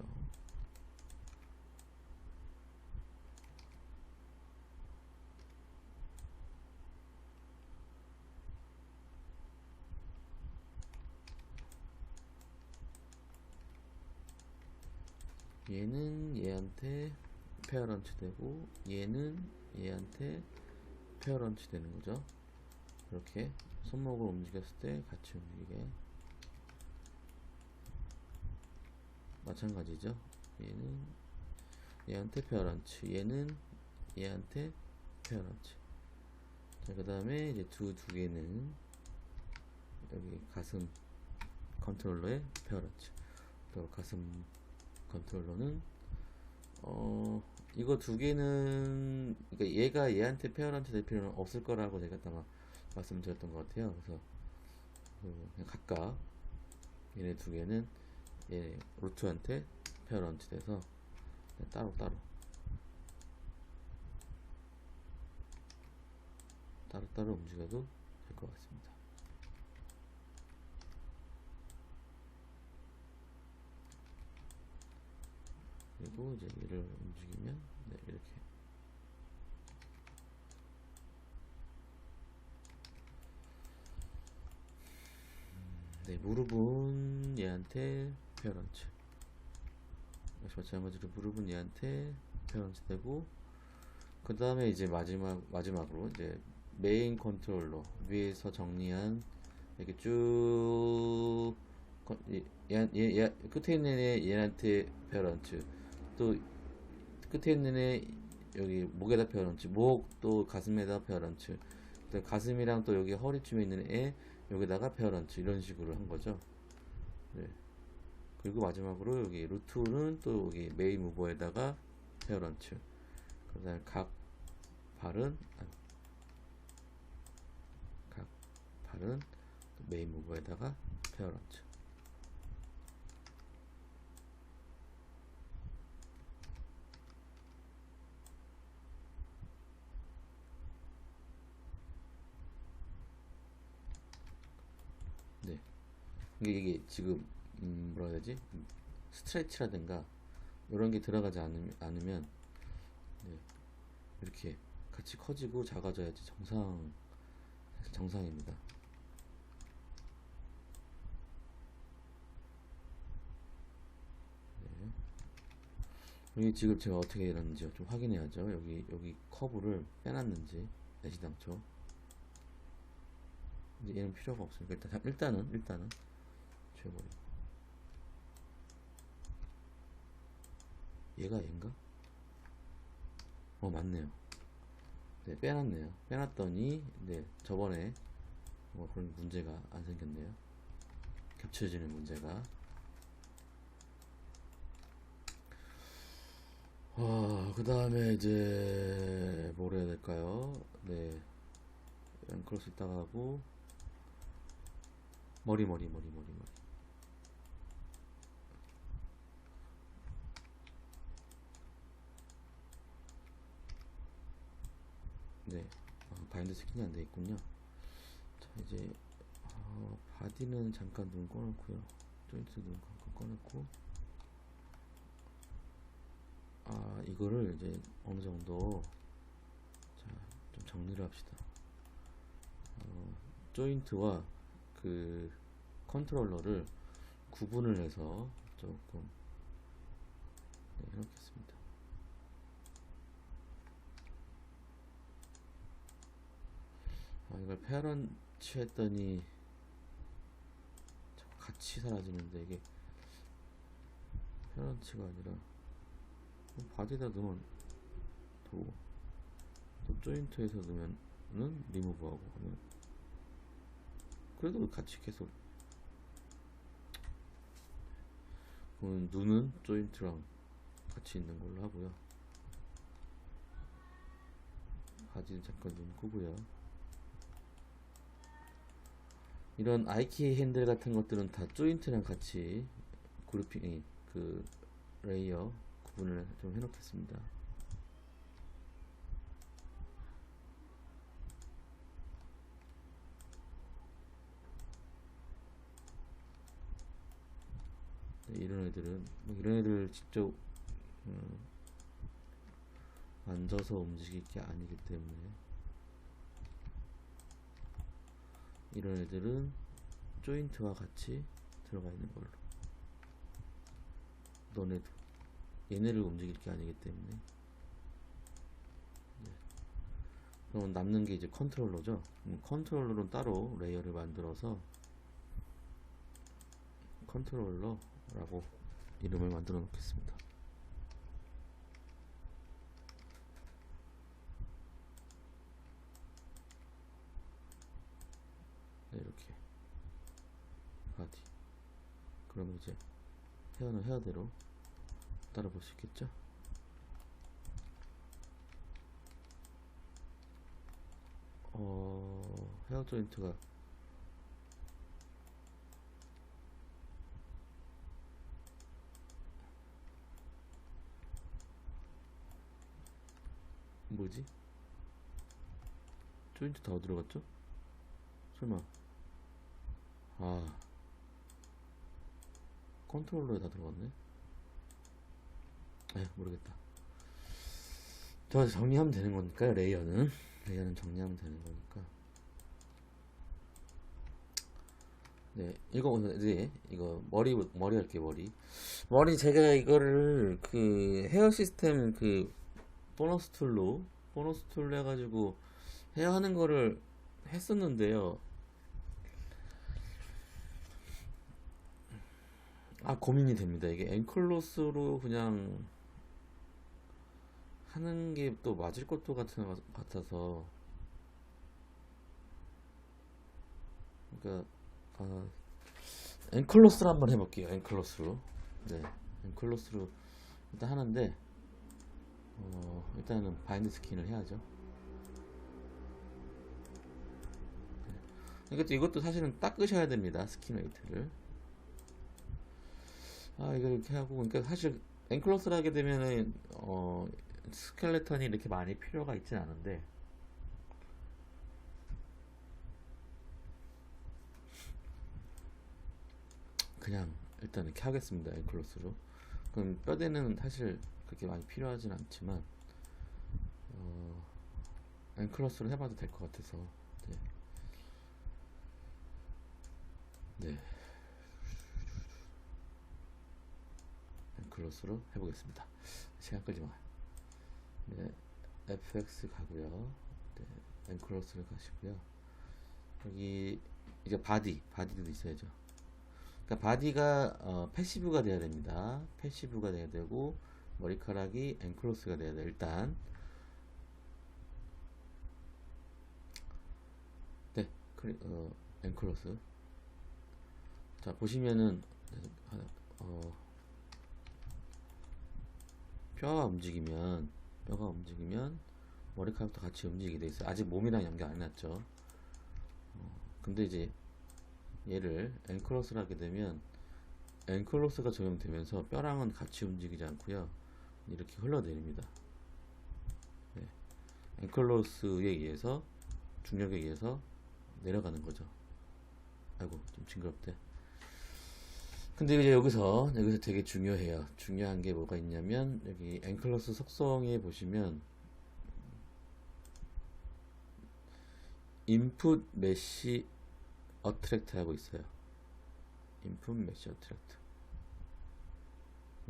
얘는 얘한테 페어런치 되고 얘는 얘한테 페어런치 되는 거죠. 이렇게 손목을 움직였을 때 같이 움직이게 마찬가지죠. 얘는 얘한테 페어런치, 얘는 얘한테 페어런치. 자, 그 다음에 이제 두 개는 여기 가슴 컨트롤러의 페어런치. 또 가슴 컨트롤러는 이거 두 개는 그러니까 얘가 얘한테 페어런치 될 필요는 없을 거라고 제가 아마 말씀드렸던 것 같아요. 그래서 그냥 각각 얘네 두 개는 얘 루트한테 페어런치 돼서 따로 움직여도 될 것 같습니다. 그리고 이제 얘를 움직이면 이렇게 무릎은 얘한테 페어런치 역시 마찬가지로 무릎은 얘한테 페어런치 되고 그 다음에 이제 마지막으로 이제 메인 컨트롤러 위에서 정리한 이렇게 쭉 끝에 있는 애 얘한테 페어런치 또 끝에 있는 애 여기 목에다 페어런치 목 또 가슴에다 페어런치 가슴이랑 또 여기 허리쯤에 있는 애 여기다가 페어런치 이런 식으로 한 거죠. 네. 그리고 마지막으로 여기 루트는 또 여기 메인 무버에다가 페어런치 그 다음에 각 각 발은 메인 무브에다가 페어런트. 네, 이게 지금 뭐라 해야 되지? 스트레치라든가 이런 게 들어가지 않으면 네, 이렇게 같이 커지고 작아져야지 정상입니다. 네. 여기 지금 제가 어떻게 해놨는지 좀 확인해야죠. 여기 커브를 빼놨는지 애시당초. 이제 얘는 필요가 없으니까 일단은 지워버리고. 얘가 얘인가? 맞네요. 네, 빼놨네요. 빼놨더니 네, 저번에 그런 문제가 안 생겼네요. 겹쳐지는 문제가. 그 다음에 이제 뭘 해야 될까요? 네, 앵클로스 있다가 하고 머리. 네, 바인드 스킨이 안 돼 있군요. 자, 이제 바디는 잠깐 눈 꺼놓고요. 조인트 눈 잠깐 꺼놓고, 이거를 이제 어느 정도 좀 정리를 합시다. 조인트와 그 컨트롤러를 구분을 해서 조금 해놓겠습니다. 이걸 페어런치 했더니 같이 사라지는데 이게 페어런치가 아니라 바디에다 넣으면 또 조인트에서 넣으면은 리무브하고 하면 그래도 같이 계속 눈은 조인트랑 같이 있는 걸로 하고요. 바디는 잠깐 눈 끄고요. 이런 아이키 핸들 같은 것들은 다 조인트랑 같이 그룹핑, 그 레이어 구분을 좀 해놓겠습니다. 네, 이런 애들 직접 만져서 움직일 게 아니기 때문에 이런 애들은 조인트와 같이 들어가 있는 걸로. 너네도 얘네를 움직일 게 아니기 때문에. 네. 그럼 남는 게 이제 컨트롤러죠. 컨트롤러는 따로 레이어를 만들어서 컨트롤러라고 이름을 만들어 놓겠습니다. 네, 이렇게 바디. 그러면 이제 헤어는 헤어대로 따라 볼 수 있겠죠? 헤어 조인트가 뭐지? 조인트 다 어디로 갔죠? 설마 컨트롤러에 다 들어갔네? 모르겠다. 저 정리하면 되는 거니까요. 레이어는 정리하면 되는 거니까. 네, 이거 머리 할게요. 머리 제가 이거를 그 헤어 시스템 그 보너스 툴로 해가지고 헤어 하는 거를 했었는데요. 고민이 됩니다. 이게 앵클로스로 그냥 하는 게 또 맞을 것도 같아서. 그러니까 앵클로스로 한번 해볼게요. 앵클로스로. 네, 일단 하는데 일단은 바인드 스킨을 해야죠. 이것도 사실은 닦으셔야 됩니다. 스키메이트를. 이걸 이렇게 하고, 그러니까 사실 앵클로스를 하게 되면은, 스켈레턴이 이렇게 많이 필요가 있진 않은데, 그냥 일단 이렇게 하겠습니다. 앵클로스로. 그럼 뼈대는 사실 그렇게 많이 필요하진 않지만, 앵클로스로 해봐도 될 것 같아서, 네. 네. 앵클로스로 해보겠습니다. 시간 끌지 마. 네. FX 가고요. 네. 앵클로스를 가시고요. 여기 이제 바디도 있어야죠. 그러니까 바디가 패시브가 돼야 됩니다. 패시브가 돼야 되고 머리카락이 앵클로스가 돼야 돼. 일단 네, 앵클로스. 자 보시면은 어, 뼈가 움직이면 머리카락도 같이 움직이게 돼 있어요. 아직 몸이랑 연결 안 해놨죠. 근데 이제 얘를 앵클로스를 하게 되면 앵클로스가 적용되면서 뼈랑은 같이 움직이지 않고요. 이렇게 흘러내립니다. 네. 앵클로스에 의해서 중력에 의해서 내려가는 거죠. 아이고 좀 징그럽대. 근데 이제 여기서 되게 중요해요. 중요한 게 뭐가 있냐면 여기 앵클로스 속성에 보시면 인풋 메쉬 어트랙트라고 있어요. 인풋 메쉬 어트랙트.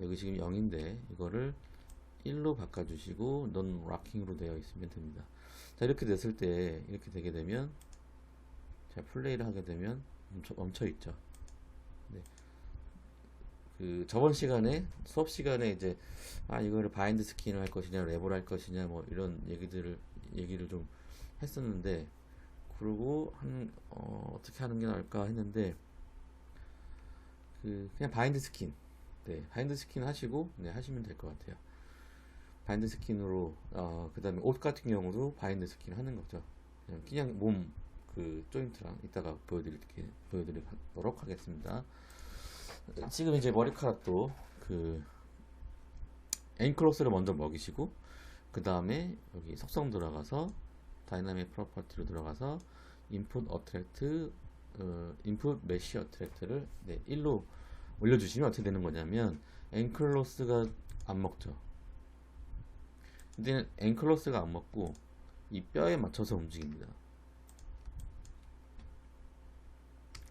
여기 지금 0인데 이거를 1로 바꿔주시고 non rocking으로 되어 있으면 됩니다. 자 이렇게 됐을 때 이렇게 되게 되면 자 플레이를 하게 되면 멈춰 있죠. 네. 그 저번 시간에 수업 시간에 이제 이거를 바인드 스킨을 할 것이냐 랩을 할 것이냐 뭐 이런 얘기를 좀 했었는데 그러고 어떻게 하는 게 나을까 했는데 그냥 바인드 스킨 바인드 스킨 하시고 하시면 될 것 같아요. 바인드 스킨으로 그 다음에 옷 같은 경우도 바인드 스킨 하는 거죠. 그냥 몸 그 조인트랑 이따가 보여드리도록 하겠습니다. 지금 이제 머리카락도 그 앵클로스를 먼저 먹이시고 그 다음에 여기 속성 들어가서 다이나믹 프로퍼티로 들어가서 인풋 어트랙트 인풋 메쉬 어트랙트를 1로 올려주시면 어떻게 되는 거냐면 앵클로스가 안 먹죠. 근데 앵클로스가 안 먹고 이 뼈에 맞춰서 움직입니다.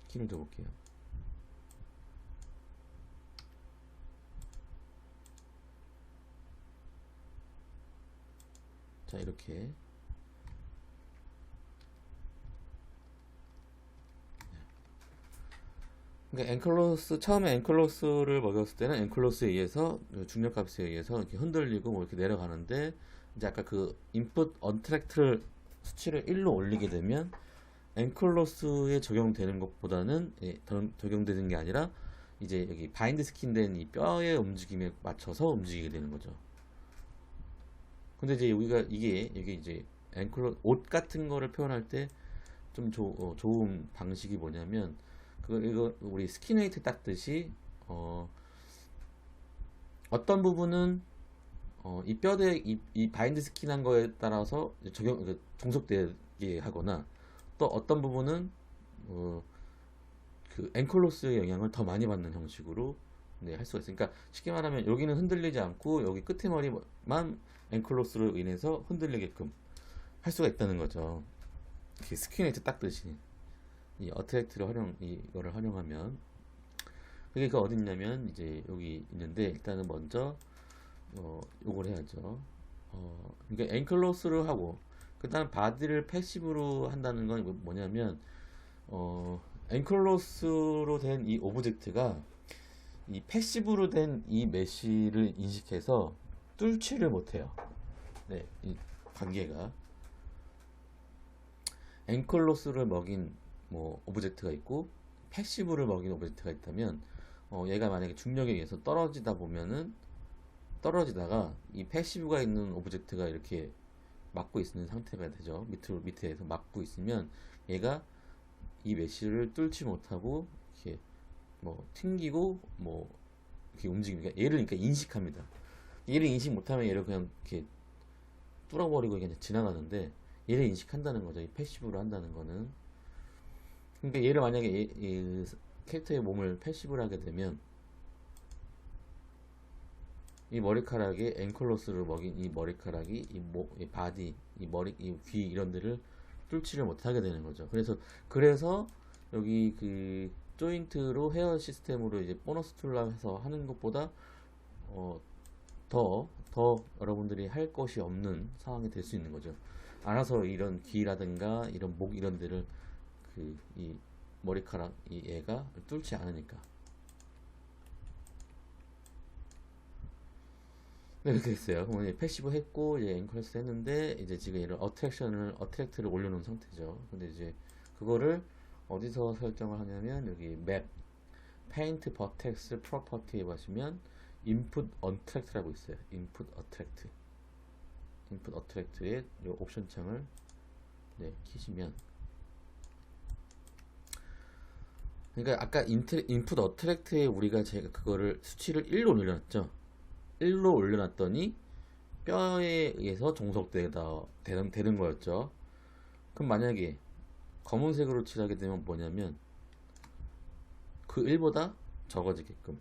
키를 더 볼게요. 자 이렇게 그러니까 처음에 앵클로스를 먹였을 때는 앵클로스에 의해서 중력값에 의해서 이렇게 흔들리고 뭐 이렇게 내려가는데 이제 아까 그 인풋 언트랙트를 수치를 1로 올리게 되면 앵클로스에 적용되는 것보다는 적용되는 게 아니라 이제 여기 바인드 스킨된 이 뼈의 움직임에 맞춰서 움직이게 되는 거죠. 근데 이제 우리가 이게 이제 옷 같은 거를 표현할 때 좀 좋은 방식이 뭐냐면 이거 우리 스키네이트 닦듯이 어떤 부분은 이 뼈대 이 바인드 스킨한 거에 따라서 종속되게 하거나 또 어떤 부분은 그 앵클로스의 영향을 더 많이 받는 형식으로 할 수가 있으니까 쉽게 말하면 여기는 흔들리지 않고 여기 끝에 머리만 앵클로스로 인해서 흔들리게끔 할 수가 있다는 거죠. 스키네이트 닦듯이 이 어트랙트를 이거를 활용하면 그게 어디 있냐면 이제 여기 있는데 일단은 먼저 요걸 해야죠. 그러니까 앵클로스를 하고 그 다음 바디를 패시브로 한다는 건 뭐냐면 앵클로스로 된 이 오브젝트가 이 패시브로 된 이 메쉬를 인식해서 뚫지를 못해요. 네, 이 관계가 앵클로스를 먹인 뭐 오브젝트가 있고 패시브를 먹인 오브젝트가 있다면 얘가 만약에 중력에 의해서 떨어지다가 이 패시브가 있는 오브젝트가 이렇게 막고 있는 상태가 되죠. 밑에서 막고 있으면 얘가 이 메쉬를 뚫지 못하고 이렇게 뭐 튕기고 뭐 이렇게 움직입니다. 얘를 그러니까 인식합니다. 얘를 인식 못하면 얘를 그냥 이렇게 뚫어버리고 그냥 지나가는데 얘를 인식한다는 거죠. 이 패시브로 한다는 거는. 그러니까 얘를 만약에 이 캐릭터의 몸을 패시브로 하게 되면 이 머리카락에 앵클로스를 먹인 이 머리카락이 이 바디, 이 머리, 이 귀 이런 데를 뚫지를 못하게 되는 거죠. 그래서 여기 그 조인트로 헤어 시스템으로 이제 보너스 툴로 해서 하는 것보다 더 여러분들이 할 것이 없는 상황이 될 수 있는 거죠. 알아서 이런 귀라든가 이런 목 이런 데를 그 이 머리카락 이 얘가 뚫지 않으니까. 네, 이렇게 됐어요. 그럼 이제 패시브 했고 이제 앵컬스 했는데 이제 지금 이런 어트랙트를 올려놓은 상태죠. 근데 이제 그거를 어디서 설정을 하냐면 여기 맵 페인트 버텍스 프로퍼티에 보시면 인풋 어트랙트라고 있어요. 인풋 어트랙트의 이 옵션 창을 키시면, 그러니까 아까 인풋 어트랙트에 제가 그거를 수치를 1로 올려놨죠. 1로 올려놨더니 뼈에 의해서 되는 거였죠. 그럼 만약에 검은색으로 칠하게 되면 뭐냐면 그 1보다 적어지게끔,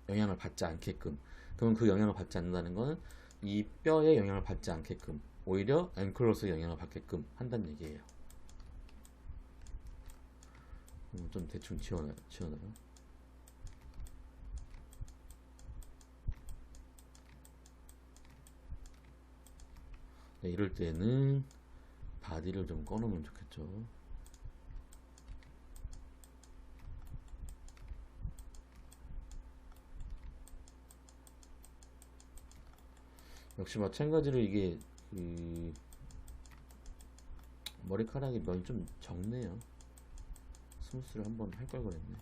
영향을 받지 않게끔. 그럼 그 영향을 받지 않는다는 거는 이 뼈에 영향을 받지 않게끔 오히려 앵클로스에 영향을 받게끔 한다는 얘기예요. 좀 대충 지워놔요. 네, 이럴 때는 바디를 좀 꺼놓으면 좋겠죠. 역시 마찬가지로 이게 그 머리카락이 면이 좀 적네요. 스무스를 한번 할 걸 그랬네.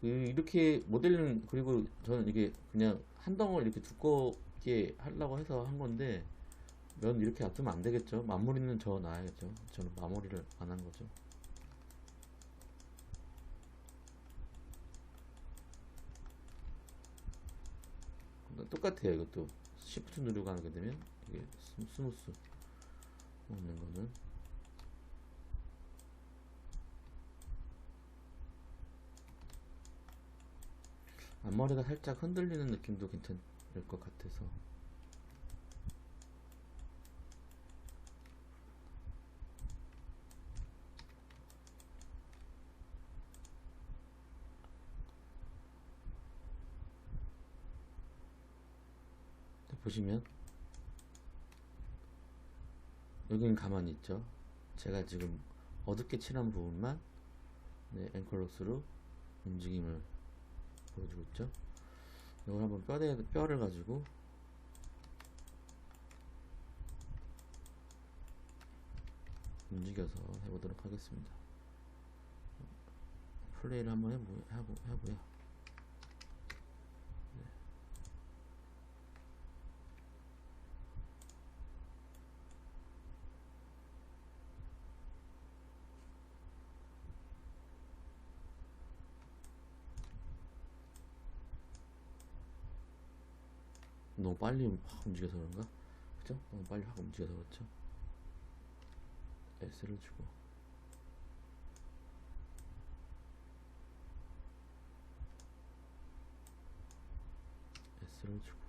이렇게 모델링, 그리고 저는 이게 그냥 한 덩어리 이렇게 두껍게 하려고 해서 한 건데 면 이렇게 놔두면 안 되겠죠. 마무리는 저 놔야겠죠. 저는 마무리를 안 한 거죠. 똑같아요. 이것도 시프트 누르고 하게 되면 이게 스무스 먹는 거는. 앞머리가 살짝 흔들리는 느낌도 괜찮을 것 같아서. 보시면 여기는 가만히 있죠. 제가 지금 어둡게 칠한 부분만 앵클로스로 움직임을 보여주고 있죠. 이걸 한번 뼈를 가지고 움직여서 해보도록 하겠습니다. 플레이를 한번 해보고요. 너무 빨리 확 움직여서 그런가? 그죠? 너무 빨리 확 움직여서 그렇죠? S를 주고 S를 주고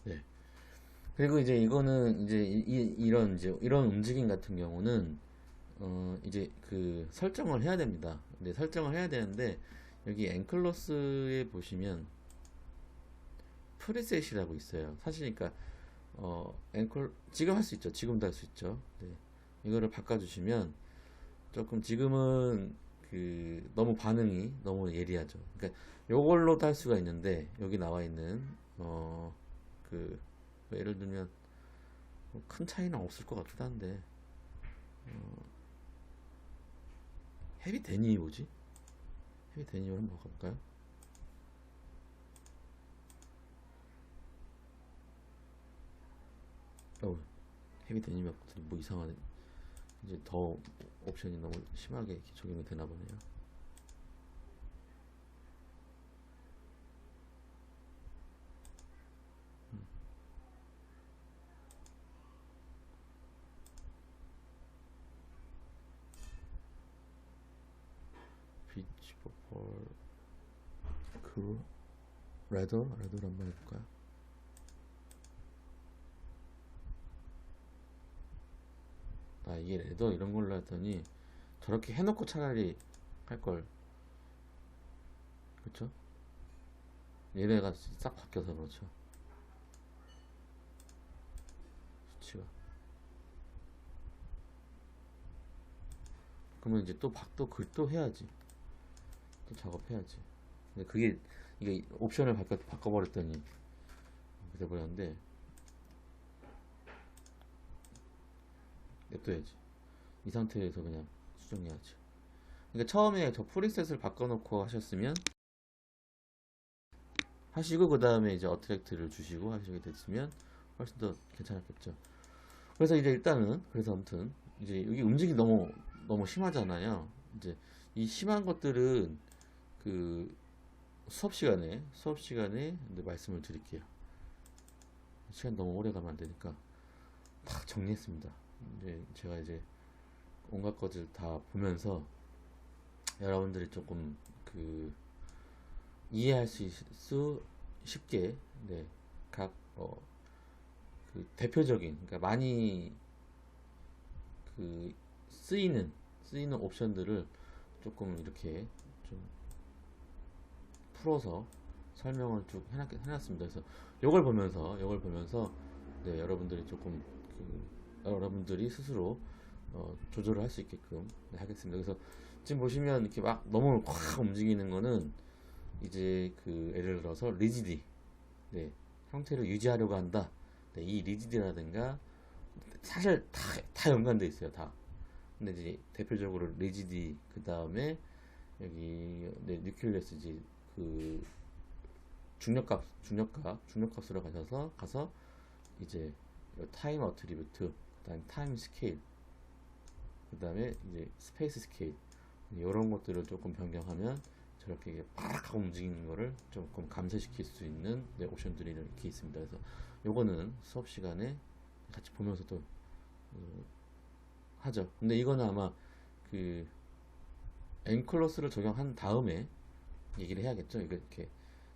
네. 그리고 이제 이거는 이제 이런 움직임 같은 경우는 이제 그 설정을 해야 됩니다. 근데 설정을 해야 되는데 여기 앵클로스에 보시면 프리셋이라고 있어요. 사실 그러니까 지금 할 수 있죠. 지금도 할 수 있죠. 네. 이거를 바꿔주시면 조금 지금은 그 너무 반응이 너무 예리하죠. 그러니까 요걸로도 할 수가 있는데 여기 나와 있는 그 예를 들면 뭐큰 차이는 없을 것 같기도 한데 헤비 데님이 뭐지? 헤비 데님을 한번 바꿔볼까요? 헤비 데님이 없더니 뭐 이상하네. 이제 더 옵션이 너무 심하게 이렇게 적용이 되나 보네요. 비치 버펄 그 레더를 한번 해볼까요? 아 이게 레더 이런 걸로 했더니 저렇게 해놓고 차라리 할걸. 그쵸? 얘네가 싹 바뀌어서 그렇죠. 수치가. 그러면 이제 또 박도 글 해야지. 또 작업해야지. 근데 그게 이게 옵션을 바꿔버렸더니 돼버렸는데 냅둬야지. 이 상태에서 그냥 수정해야지. 그러니까 처음에 저 프리셋을 바꿔놓고 하셨으면 하시고 그 다음에 이제 어트랙트를 주시고 하시게 됐으면 훨씬 더 괜찮았겠죠. 그래서 이제 일단은 그래서 아무튼 이제 여기 움직임이 너무 심하잖아요. 이제 이 심한 것들은 그 수업 시간에 이제 말씀을 드릴게요. 시간 너무 오래 가면 안 되니까 다 정리했습니다. 이제 제가 이제 온갖 것을 다 보면서 여러분들이 조금 그 이해할 수 쉽게 네, 각 그 대표적인 그러니까 많이 그 쓰이는 옵션들을 조금 이렇게 좀 풀어서 설명을 쭉 해놨습니다. 그래서 요걸 보면서 네, 여러분들이 조금 여러분들이 스스로 조절을 할 수 있게끔 네, 하겠습니다. 그래서 지금 보시면 이렇게 막 너무 확 움직이는 거는 이제 그 예를 들어서 리지디 네, 형태를 유지하려고 한다. 네, 이 리지디라든가 사실 다 연관돼 있어요. 다. 근데 이제 대표적으로 리지디 그 다음에 여기 네, 뉴클리어스지 그 중력값으로 가서 이제 타임 어트리뷰트 그다음 타임 스케일 그다음에 이제 스페이스 스케일 이런 것들을 조금 변경하면 저렇게 팍 하고 움직이는 거를 조금 감소시킬 수 있는 네, 옵션들이 이렇게 있습니다. 그래서 요거는 수업 시간에 같이 보면서 또 하죠. 근데 이거는 아마 그 엔클로스를 적용한 다음에 얘기를 해야겠죠. 이렇게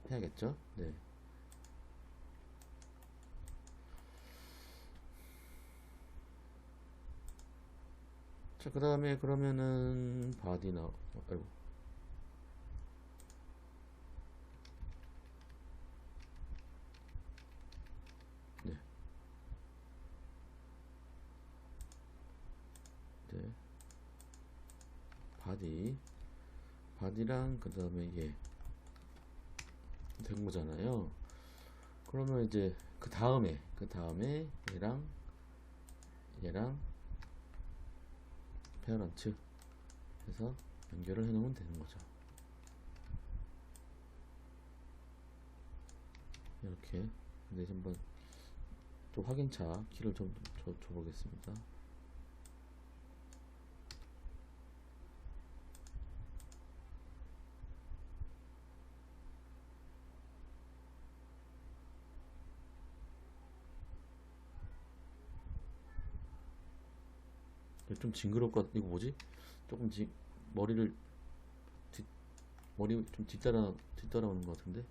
해야겠죠. 네. 자, 그 다음에 그러면은 바디 아이고. 네. 네. 바디랑 그 다음에 된 거잖아요. 그러면 이제 그 다음에 얘랑 페어런츠 해서 연결을 해놓으면 되는 거죠. 이렇게. 근데 한번 또 확인차 키를 좀 줘보겠습니다. 좀 징그러울 것 같. 이거 뭐지? 조금 머리를 머리 좀 뒤따라오는 것 같은데.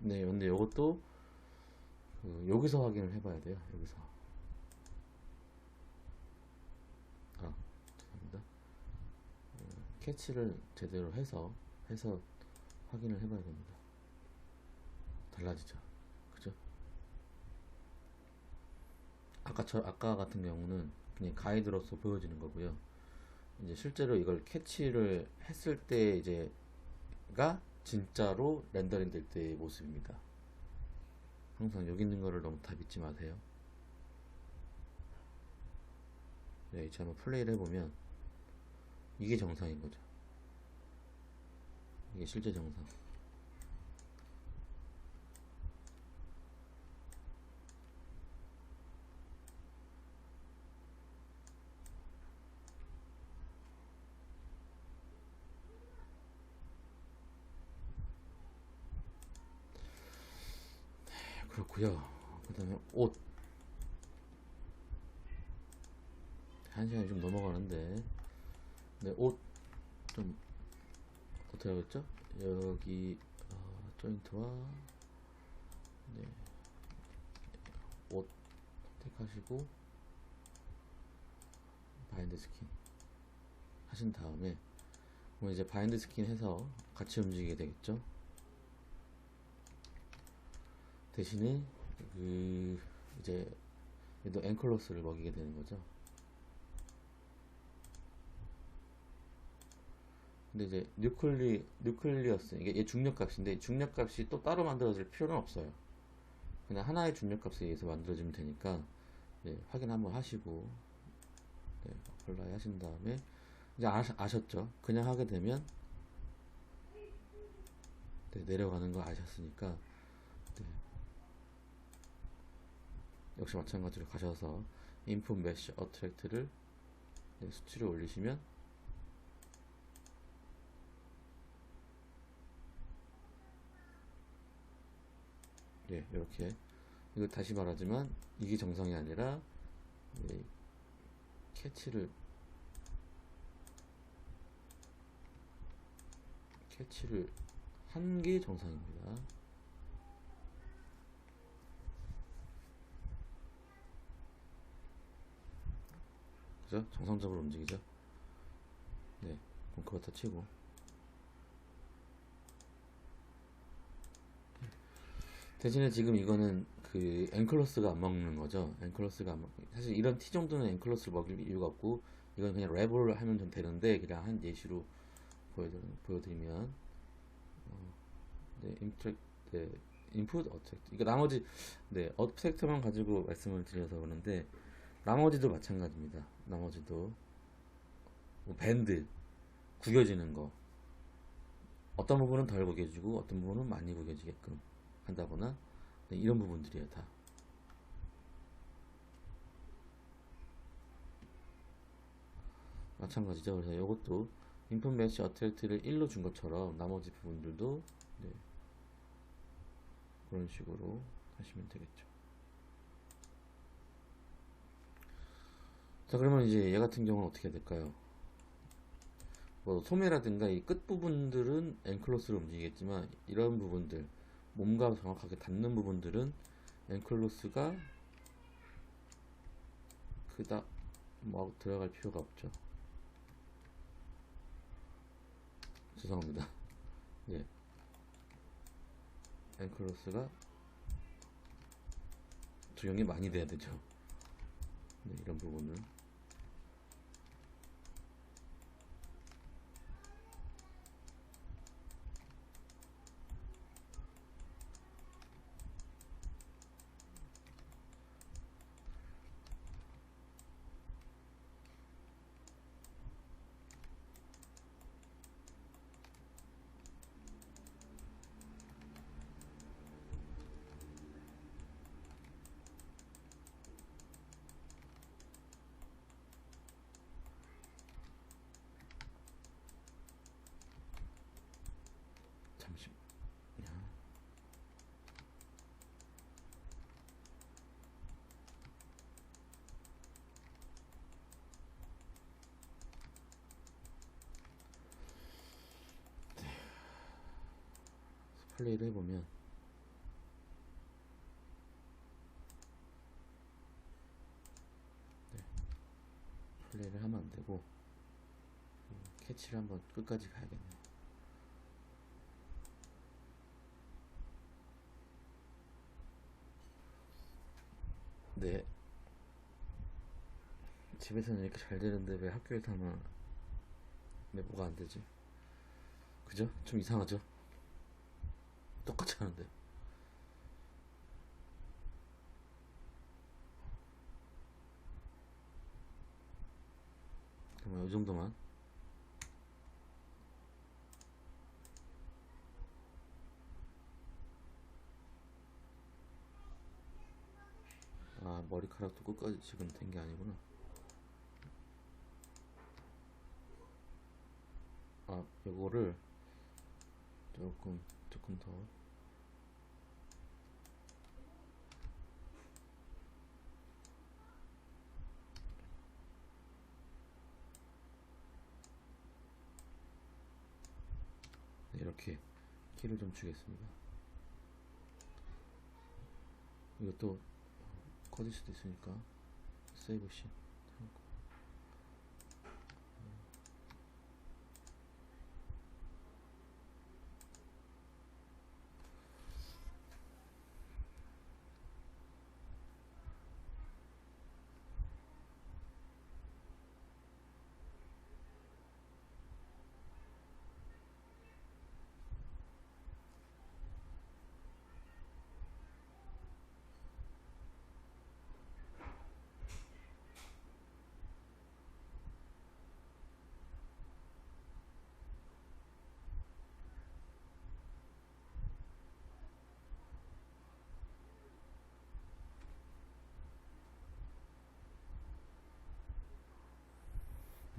네, 근데 이것도 여기서 확인을 해봐야 돼요. 여기서. 죄송합니다. 캐치를 제대로 해서 해서 확인을 해봐야 됩니다. 달라지죠. 그죠? 아까 같은 경우는 그냥 가이드로서 보여지는 거고요. 이제 실제로 이걸 캐치를 했을 때 이제가 진짜로 렌더링 될 때의 모습입니다. 항상 여기 있는 거를 너무 다 믿지 마세요. 네, 이제 한번 플레이를 해보면 이게 정상인 거죠. 이게 실제 정상. 그렇고요. 그 다음에 옷. 1시간이 좀 넘어가는데, 네, 옷 좀 어떻게 하겠죠? 여기 조인트와 네, 옷 선택하시고 바인드 스킨 하신 다음에 그럼 이제 바인드 스킨 해서 같이 움직이게 되겠죠. 대신에 그 이제 얘도 앵클로스를 먹이게 되는 거죠. 근데 이제 뉴클리어스 이게 얘 중력값인데 중력값이 또 따로 만들어질 필요는 없어요. 그냥 하나의 중력값에 의해서 만들어지면 되니까 네, 확인 한번 하시고 네, 어플라이 하신 다음에 이제 아셨죠? 그냥 하게 되면 네, 내려가는 거 아셨으니까 네, 역시 마찬가지로 가셔서 인풋 메쉬 어트랙트를 네, 수치를 올리시면 예, 이렇게 이거 다시 말하지만 이게 정상이 아니라 예, 캐치를 한 게 정상입니다. 그죠? 정상적으로 움직이죠. 네, 그럼 그렇다 치고 대신에 지금 이거는 그 앵클로스가 안 먹는 거죠. 앵클로스가 안 먹... 사실 이런 T 정도는 앵클로스를 먹일 이유가 없고 이건 그냥 랩을 하면 좀 되는데 그냥 한 예시로 보여드리면 네, 네, 인풋 어택트 이거 나머지 네 어택트만 가지고 말씀을 드려서 그러는데 나머지도 마찬가지입니다. 나머지도 뭐 밴드 구겨지는 거 어떤 부분은 덜 구겨지고 어떤 부분은 많이 구겨지게끔 한다거나 네, 이런 부분들이에요. 다 마찬가지죠. 그래서 이것도 인풋 매치 어트랙트를 1로 준 것처럼 나머지 부분들도 네, 그런 식으로 하시면 되겠죠. 자, 그러면 이제 얘 같은 경우는 어떻게 될까요? 뭐 소매라든가 이 끝 부분들은 앵클로스로 움직이겠지만 이런 부분들 몸과 정확하게 닿는 부분들은 앵클로스가 그닥 뭐 들어갈 필요가 없죠. 죄송합니다. 예, 앵클로스가 적용이 많이 돼야 되죠. 네, 이런 부분은 잠시 플레이를 해보면 네, 플레이를 하면 안 되고 캐치를 한번 끝까지 가야겠네요. 네, 집에서는 이렇게 잘 되는데 왜 학교에서 하면 왜 뭐가 안 되지? 그죠? 좀 이상하죠? 똑같이 하는데. 그러면 이 정도만. 아, 머리카락도 끝까지 지금 된 게 아니구나. 아, 요거를 조금 더. 네, 이렇게 키를 좀 주겠습니다. 이것도 커질 수도 있으니까 세이브 시.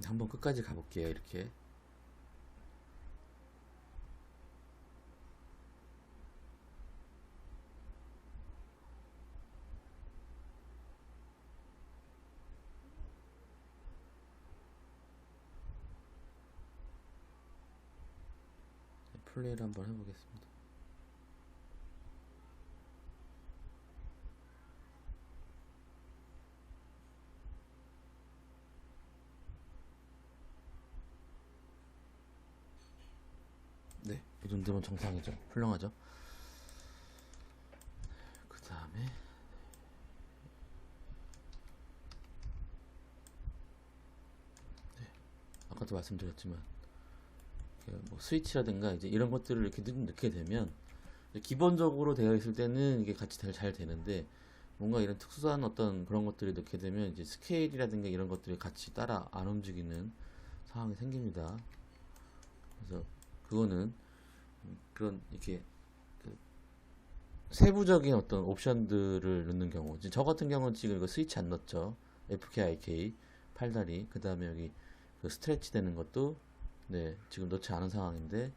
한번 끝까지 가볼게요. 이렇게. 플레이를 한번 해보겠습니다. 네, 이 정도면 정상이죠. 훌륭하죠. 그 다음에 아까도 말씀드렸지만 뭐 스위치라든가 이제 이런 것들을 이렇게 넣게 되면 기본적으로 되어 있을 때는 이게 같이 잘 되는데 뭔가 이런 특수한 어떤 그런 것들이 넣게 되면 이제 스케일이라든가 이런 것들이 같이 따라 안 움직이는 상황이 생깁니다. 그래서 그거는 그런 이렇게 그 세부적인 어떤 옵션들을 넣는 경우, 지금 저 같은 경우는 지금 이거 스위치 안 넣었죠. FKIK 팔다리, 그 다음에 여기 그 스트레치 되는 것도 네 지금 넣지 않은 상황인데,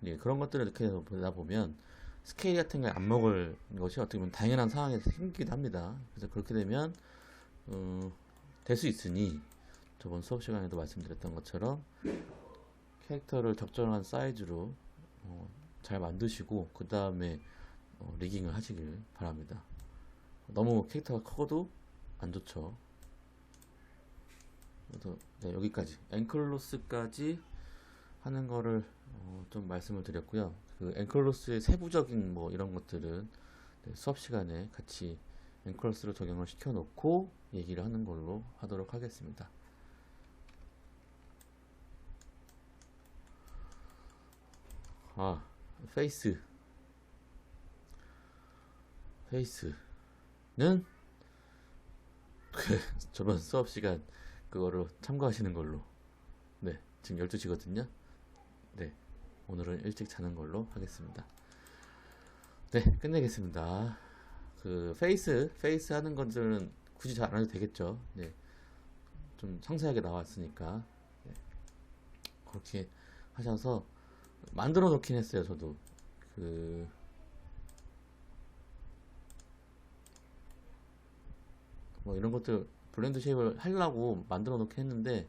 네, 그런 것들을 이렇게 보다 보면 스케일 같은 걸 안 먹을 것이 어떻게 보면 당연한 상황이 생기기도 합니다. 그래서 그렇게 되면 될 수 있으니 저번 수업 시간에도 말씀드렸던 것처럼 캐릭터를 적절한 사이즈로 잘 만드시고 그 다음에 리깅을 하시길 바랍니다. 너무 캐릭터가 커도 안 좋죠. 그래서 네, 여기까지 앵클로스까지 하는 거를 좀 말씀을 드렸고요. 그 앵클로스의 세부적인 뭐 이런 것들은 네, 수업 시간에 같이 앵클로스를 적용을 시켜 놓고 얘기를 하는 걸로 하도록 하겠습니다. 아, 페이스는 저번 수업 시간 그거로 참고하시는 걸로. 네, 지금 12시거든요. 네, 오늘은 일찍 자는 걸로 하겠습니다. 네, 끝내겠습니다. 그 페이스 하는 것들은 굳이 잘 안 해도 되겠죠. 네, 좀 상세하게 나왔으니까 네, 그렇게 하셔서 만들어 놓긴 했어요. 저도 그 뭐 이런 것들 블렌드 쉐입을 하려고 만들어 놓긴 했는데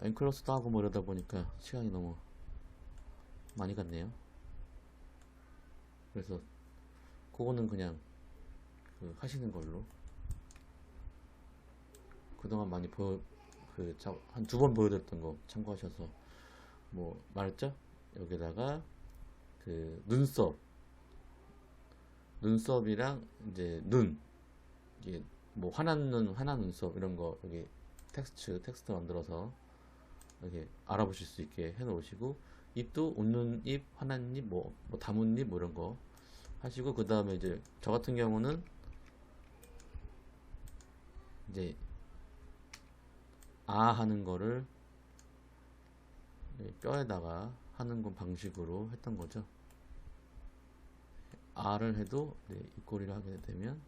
앵클러스도 하고 뭐 이러다 보니까 시간이 너무 많이 갔네요. 그래서 그거는 그냥 그 하시는 걸로. 그동안 많이 한 두 번 보여드렸던 거 참고하셔서 뭐 말했죠? 여기다가 그 눈썹이랑 이제 눈 이게 뭐 화난 눈썹 이런 거 여기 텍스트 만들어서 이렇게 알아보실 수 있게 해 놓으시고, 입도 웃는 입, 화난 입, 뭐 다문 입 뭐 이런 거 하시고, 그 다음에 이제 저 같은 경우는 이제 아 하는 거를 뼈에다가 하는 건 방식으로 했던 거죠. 아를 해도 입꼬리를 하게 되면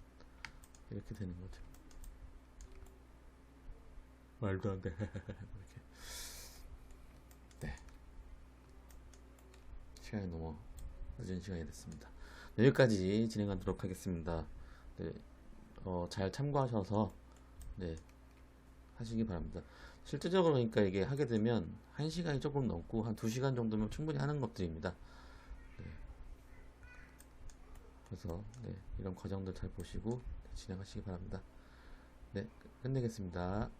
이렇게 되는 거죠. 말도 안 돼. 이렇게. 네. 시간이 너무 늦은 시간이 됐습니다. 네, 여기까지 진행하도록 하겠습니다. 네, 잘 참고하셔서 네, 하시기 바랍니다. 실제적으로 그러니까 이게 하게 되면 1시간이 조금 넘고 한 2시간 정도면 충분히 하는 것들입니다. 네, 그래서 이런 과정들 잘 보시고 진행하시기 바랍니다. 네, 끝내겠습니다.